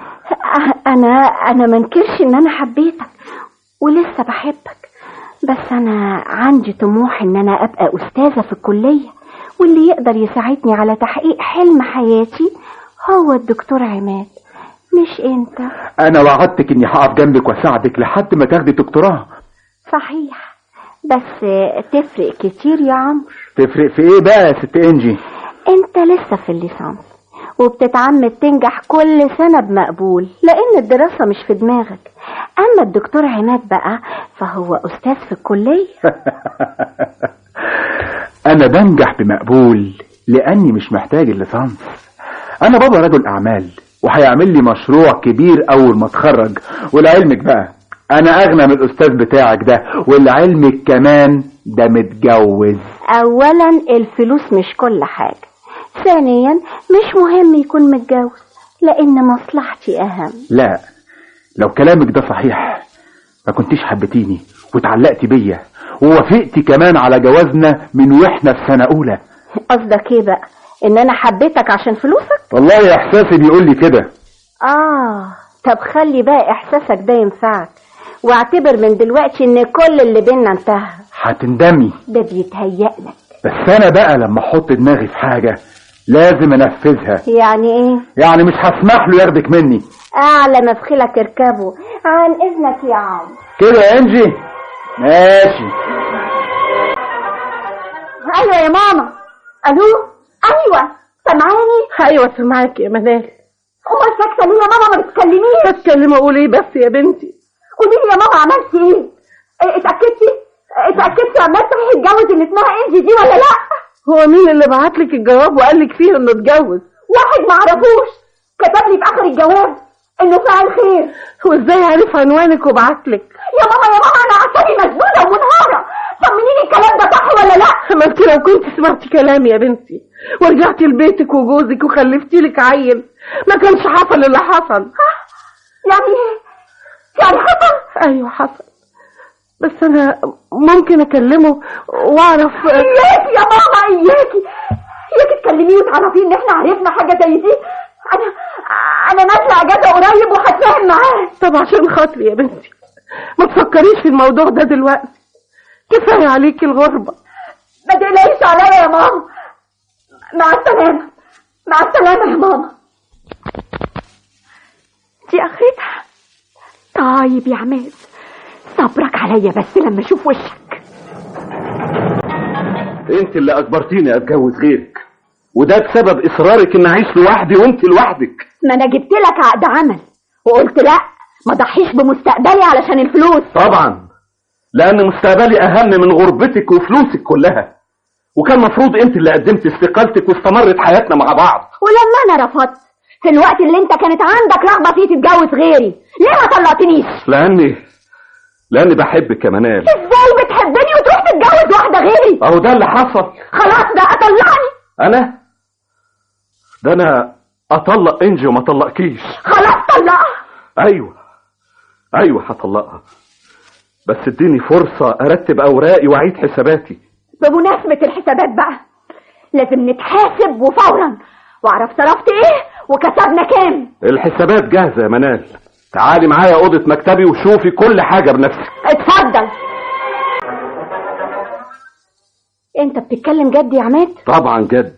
انا منكرش ان انا حبيتك ولسه بحبك، بس أنا عندي طموح إن أنا أبقى أستاذة في الكلية، واللي يقدر يساعدني على تحقيق حلم حياتي هو الدكتور عماد، مش أنت. أنا وعدتك إني هقف جنبك وأساعدك لحد ما تاخدي دكتوراه. صحيح، بس تفرق كتير يا عمرو. تفرق في إيه بقى يا ست إنجي؟ أنت لسه في الليسانس وبتتعمد تنجح كل سنة بمقبول، لأن الدراسة مش في دماغك. أما الدكتور عماد بقى فهو أستاذ في الكلية. أنا بنجح بمقبول لأني مش محتاج الليسانس. أنا بابا رجل أعمال وهيعمل لي مشروع كبير أول ما اتخرج، ولعلمك بقى أنا أغنى من الأستاذ بتاعك ده، ولعلمك كمان ده متجوز. أولا الفلوس مش كل حاجة، ثانيا مش مهم يكون متجوز لأن مصلحتي أهم. لا، لو كلامك ده صحيح ما كنتيش حبتيني وتعلقتي بيا ووافقتي كمان على جوازنا من واحنا في سنة أولى. قصدك ايه بقى؟ ان انا حبيتك عشان فلوسك؟ والله احساسي بيقول لي كده. طب خلي بقى احساسك ده ينفعك، واعتبر من دلوقتي ان كل اللي بينا انتهى. هتندمي. ده بيتهيألك. بس انا بقى لما احط دماغي في حاجة لازم انفذها. يعني ايه؟ يعني مش هسمح له ياخدك مني. اعلى مفخلك اركبه. عن اذنك يا عم. كده يا انجي؟ ماشي. ايوه يا ماما. الو. ايوه سامعاني؟ ايوه سامعاك يا منال. امال ساكته ليه يا ماما؟ ما بتكلميش. بتكلم اقول ايه بس يا بنتي؟ قولي لي يا ماما عملتي ايه؟ اتاكدتي عماد صحيح اتجوز اللي اسمها انجي دي ولا لا؟ هو مين اللي بعتلك الجواب وقالك فيه انه اتجوز؟ واحد معرفوش كتب لي في اخر الجواب انه فعل خير. وازاي عارف عنوانك وبعتلك؟ يا ماما انا عصبي مسدوده ومنهاره، طمنيني الكلام ده صح ولا لا؟ ما انت لو كنت سمعتي كلامي يا بنتي ورجعتي لبيتك وجوزك وخلفتي لك عيل ما كانش حصل اللي حصل. يعني حصل؟ ايوه حصل، بس انا ممكن اكلمه واعرف. اياكي يا ماما اياكي تكلميه وتعرفيه ان احنا عرفنا حاجه زي دي. انا نازله اجازه قريب وهتفاهم معاه. طب عشان خاطري يا بنتي ما تفكريش في الموضوع ده دلوقتي، كفايه عليكي الغربه. ما تقلقيش عليا يا ماما. مع السلامه. مع السلامه يا ماما. دي اخرتها. طيب يا عماد صبرك عليا بس لما اشوف وشك. انت اللي اجبرتيني اتجوز غيرك، وده بسبب اصرارك ان اعيش لوحدي وانت لوحدك. ما انا جبت لك عقد عمل وقلت لا ما ضحيش بمستقبلي علشان الفلوس. طبعا، لان مستقبلي اهم من غربتك وفلوسك كلها، وكان مفروض انت اللي قدمت استقالتك واستمرت حياتنا مع بعض. ولما انا رفضت في الوقت اللي انت كانت عندك رغبه فيه تتجوز غيري، ليه ما طلقتنيش؟ لاني بحبك يا منال. ازاي بتحبني وتروح تتجوز واحده غيري؟ اهو ده اللي حصل. خلاص بقى طلقني. انا اطلق انجي وما طلقكيش. خلاص طلقها. ايوه هطلقها، بس اديني فرصه ارتب اوراقي واعيد حساباتي. بمناسبه الحسابات بقى لازم نتحاسب وفورا، واعرف صرفت ايه وكسبنا كام. الحسابات جاهزه يا منال، تعالي معايا اوضه مكتبي وشوفي كل حاجه بنفسك. اتفضل. انت بتتكلم جد يا عماد؟ طبعا جد،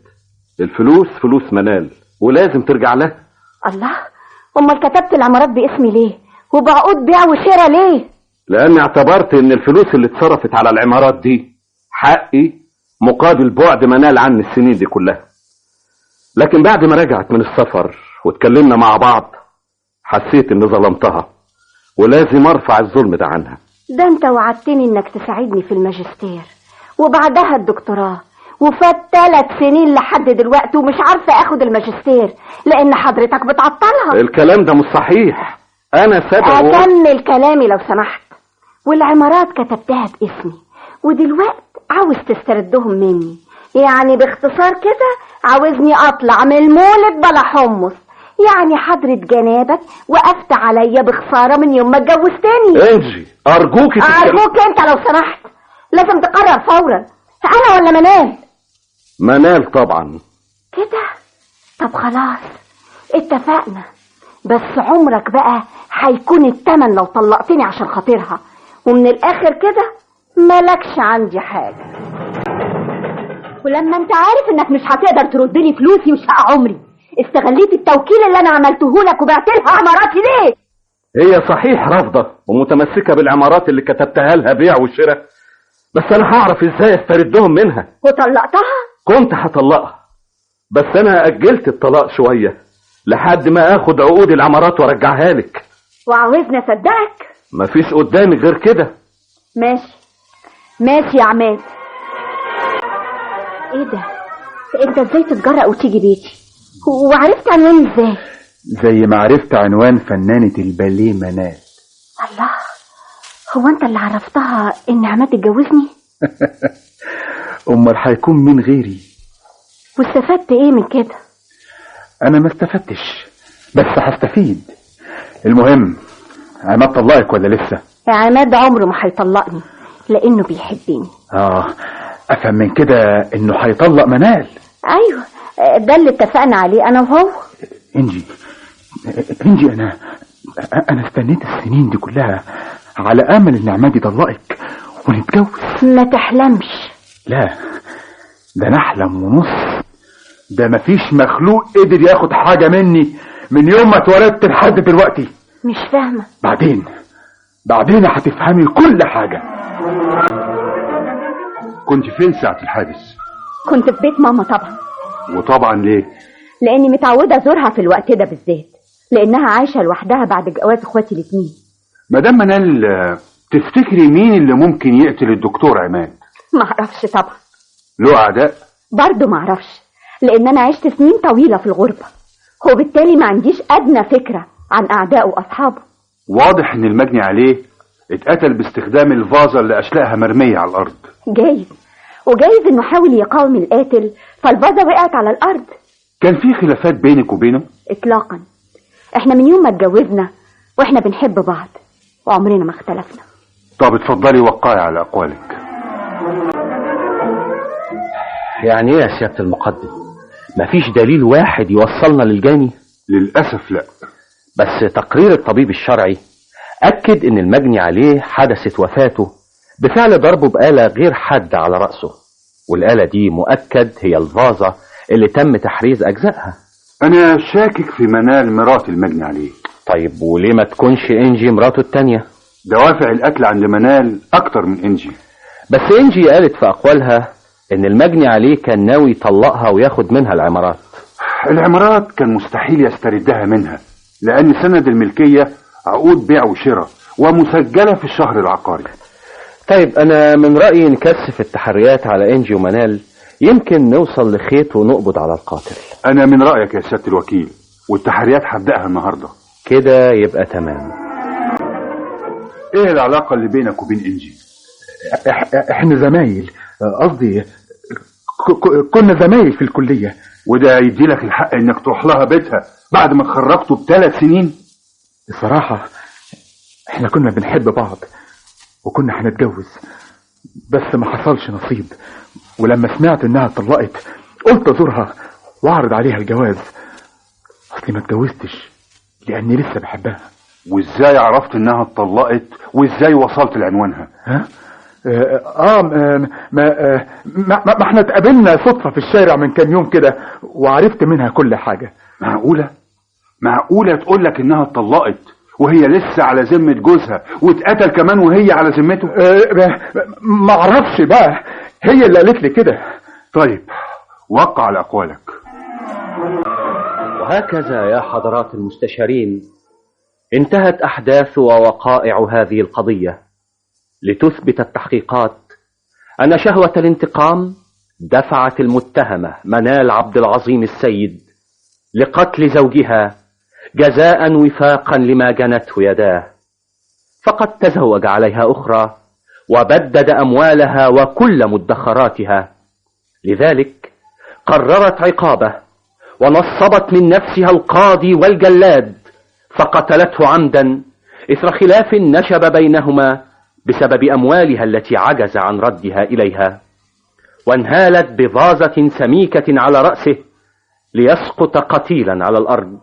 الفلوس فلوس منال ولازم ترجع لها. الله، امال كتبت العمارات باسمي ليه وبعقود بيع وشراء ليه؟ لاني اعتبرت ان الفلوس اللي اتصرفت على العمارات دي حقي مقابل بعد منال عني السنين دي كلها. لكن بعد ما رجعت من السفر واتكلمنا مع بعض حسيت اني ظلمتها ولازم ارفع الظلم ده عنها. ده انت وعدتني انك تساعدني في الماجستير وبعدها الدكتوراه، وفات 3 سنين لحد دلوقتي ومش عارفه اخد الماجستير لان حضرتك بتعطلها. الكلام ده مش صحيح، انا سبب. اكمل كلامي لو سمحت. والعمارات كتبتها باسمي ودلوقتي عاوز تستردهم مني، يعني باختصار كده عاوزني اطلع من المولد بلا حمص. يعني حضرة جنابك وقفت عليا بخسارة من يوم ما اتجوزتني. انجي ارجوك انت لو سمحت لازم تقرر فورا، انا ولا منال؟ منال طبعا. كده؟ طب خلاص اتفقنا، بس عمرك بقى هيكون التمن لو طلقتني عشان خاطرها. ومن الاخر كده مالكش عندي حاجة، ولما انت عارف انك مش هتقدر ترد لي فلوسي وشقة عمري، استغليت التوكيل اللي انا عملته لك وبعت لها عماراتي ليه؟ هي صحيح رافضة ومتمسكة بالعمارات اللي كتبتها لها بيع وشراء، بس انا هعرف ازاي استردهم منها. وطلقتها؟ كنت هطلقها، بس انا اجلت الطلاق شوية لحد ما اخد عقود العمارات وارجعها لك. وعاوزني اصدقك؟ مفيش قدامي غير كده. ماشي يا عماد. ايه ده؟ انت ازاي تتجرأ وتيجي بيتي؟ وعرفت عنواني ازاي؟ زي ما عرفت عنوان فنانة الباليه منال. الله، هو انت اللي عرفتها ان عماد اتجوزني؟ امال هيكون من غيري؟ واستفدت ايه من كده؟ انا ما استفدتش، بس هستفيد. المهم، عماد طلقك ولا لسه؟ عماد عمره ما هيطلقني لانه بيحبني. افهم من كده انه هيطلق منال. ايوه، ده اللي اتفقنا عليه انا وهو. انجي انا استنيت السنين دي كلها على امل ان عماد يطلقك ونتجوز. ما تحلمش. لا، ده انا احلم ونص. ده مفيش مخلوق قدر ياخد حاجة مني من يوم ما اتولدت لحد دلوقتي. مش فاهمة. بعدين هتفهمي كل حاجة. كنت فين ساعة الحادث؟ كنت في بيت ماما طبعا. وطبعا ليه؟ لاني متعودة ازورها في الوقت ده بالذات، لانها عايشة لوحدها بعد جواز اخواتي الاثنين. مدام منال، تفتكري مين اللي ممكن يقتل الدكتور عماد؟ معرفش طبعا. له اعداء؟ برضه معرفش، لان انا عشت سنين طويلة في الغربة، وبالتالي ما عنديش ادنى فكرة عن اعدائه واصحابه. واضح ان المجني عليه اتقتل باستخدام الفازة اللي اشلاءها مرمية على الارض. وجايز انه حاول يقاوم القاتل فالفازة وقعت على الارض. كان في خلافات بينك وبينه؟ اطلاقا، احنا من يوم ما اتجوزنا واحنا بنحب بعض وعمرنا ما اختلفنا. طب اتفضلي وقعي على اقوالك. يعني ايه يا سيادة المقدم؟ مفيش دليل واحد يوصلنا للجاني؟ للأسف لا، بس تقرير الطبيب الشرعي أكد إن المجني عليه حدثت وفاته بفعل ضربه بآلة غير حادة على رأسه، والآلة دي مؤكد هي الفازة اللي تم تحريز أجزائها. أنا شاكك في منال مرات المجني عليه. طيب وليه ما تكونش إنجي مراته التانية؟ دوافع القتل عند منال أكتر من إنجي. بس إنجي قالت في أقوالها إن المجني عليه كان ناوي يطلقها وياخد منها العمارات. العمارات كان مستحيل يستردها منها، لأن سند الملكية عقود بيع وشراء ومسجلة في الشهر العقاري. طيب أنا من رأيي نكثف التحريات على إنجي ومنال، يمكن نوصل لخيط ونقبض على القاتل. أنا من رأيك يا سيادة الوكيل، والتحريات هبدأها النهاردة. كده يبقى تمام. إيه العلاقة اللي بينك وبين إنجي؟ إحنا زمايل، قصدي كنا زمايل في الكلية. وده يدي لك الحق إنك تروح لها بيتها بعد ما اتخرجتوا ب3 سنين؟ الصراحة إحنا كنا بنحب بعض وكنا هنتجوز، بس ما حصلش نصيب. ولما سمعت إنها اتطلقت قلت أزورها وأعرض عليها الجواز. أصلي ما اتجوزتش لأني لسه بحبها. وإزاي عرفت إنها اتطلقت وإزاي وصلت لعنوانها؟ ما احنا اتقابلنا صدفة في الشارع من كام يوم كده وعرفت منها كل حاجة. معقولة تقول لك إنها اتطلقت وهي لسه على ذمة جوزها واتقتل كمان وهي على ذمته؟ ما اعرفش بقى، هي اللي قالت لي كده. طيب وقع على أقوالك. وهكذا يا حضرات المستشارين انتهت أحداث ووقائع هذه القضية، لتثبت التحقيقات أن شهوة الانتقام دفعت المتهمة منال عبد العظيم السيد لقتل زوجها جزاء وفاقا لما جنته يداه، فقد تزوج عليها أخرى وبدد أموالها وكل مدخراتها. لذلك قررت عقابه ونصبت من نفسها القاضي والجلاد، فقتلته عمدا إثر خلاف نشب بينهما بسبب أموالها التي عجز عن ردها إليها، وانهالت بفازة سميكة على رأسه ليسقط قتيلا على الأرض.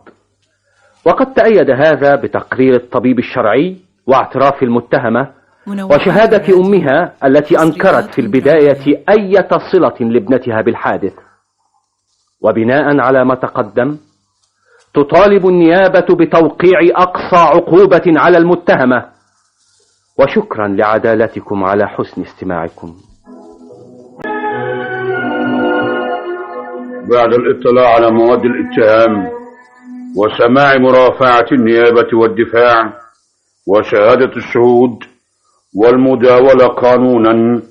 وقد تأيد هذا بتقرير الطبيب الشرعي واعتراف المتهمة وشهادة أمها التي أنكرت في البداية أي صلة لابنتها بالحادث. وبناء على ما تقدم تطالب النيابة بتوقيع أقصى عقوبة على المتهمة. وشكرا لعدالتكم على حسن استماعكم. بعد الاطلاع على مواد الاتهام وسماع مرافعة النيابة والدفاع وشهادة الشهود والمداولة قانونا،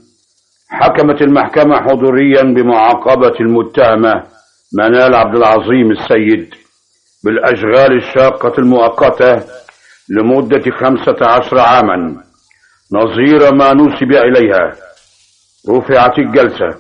حكمت المحكمة حضوريا بمعاقبة المتهمة منال عبد العظيم السيد بالأشغال الشاقة المؤقتة لمدة 15 عاما نظير ما نسب إليها. رفعت الجلسة.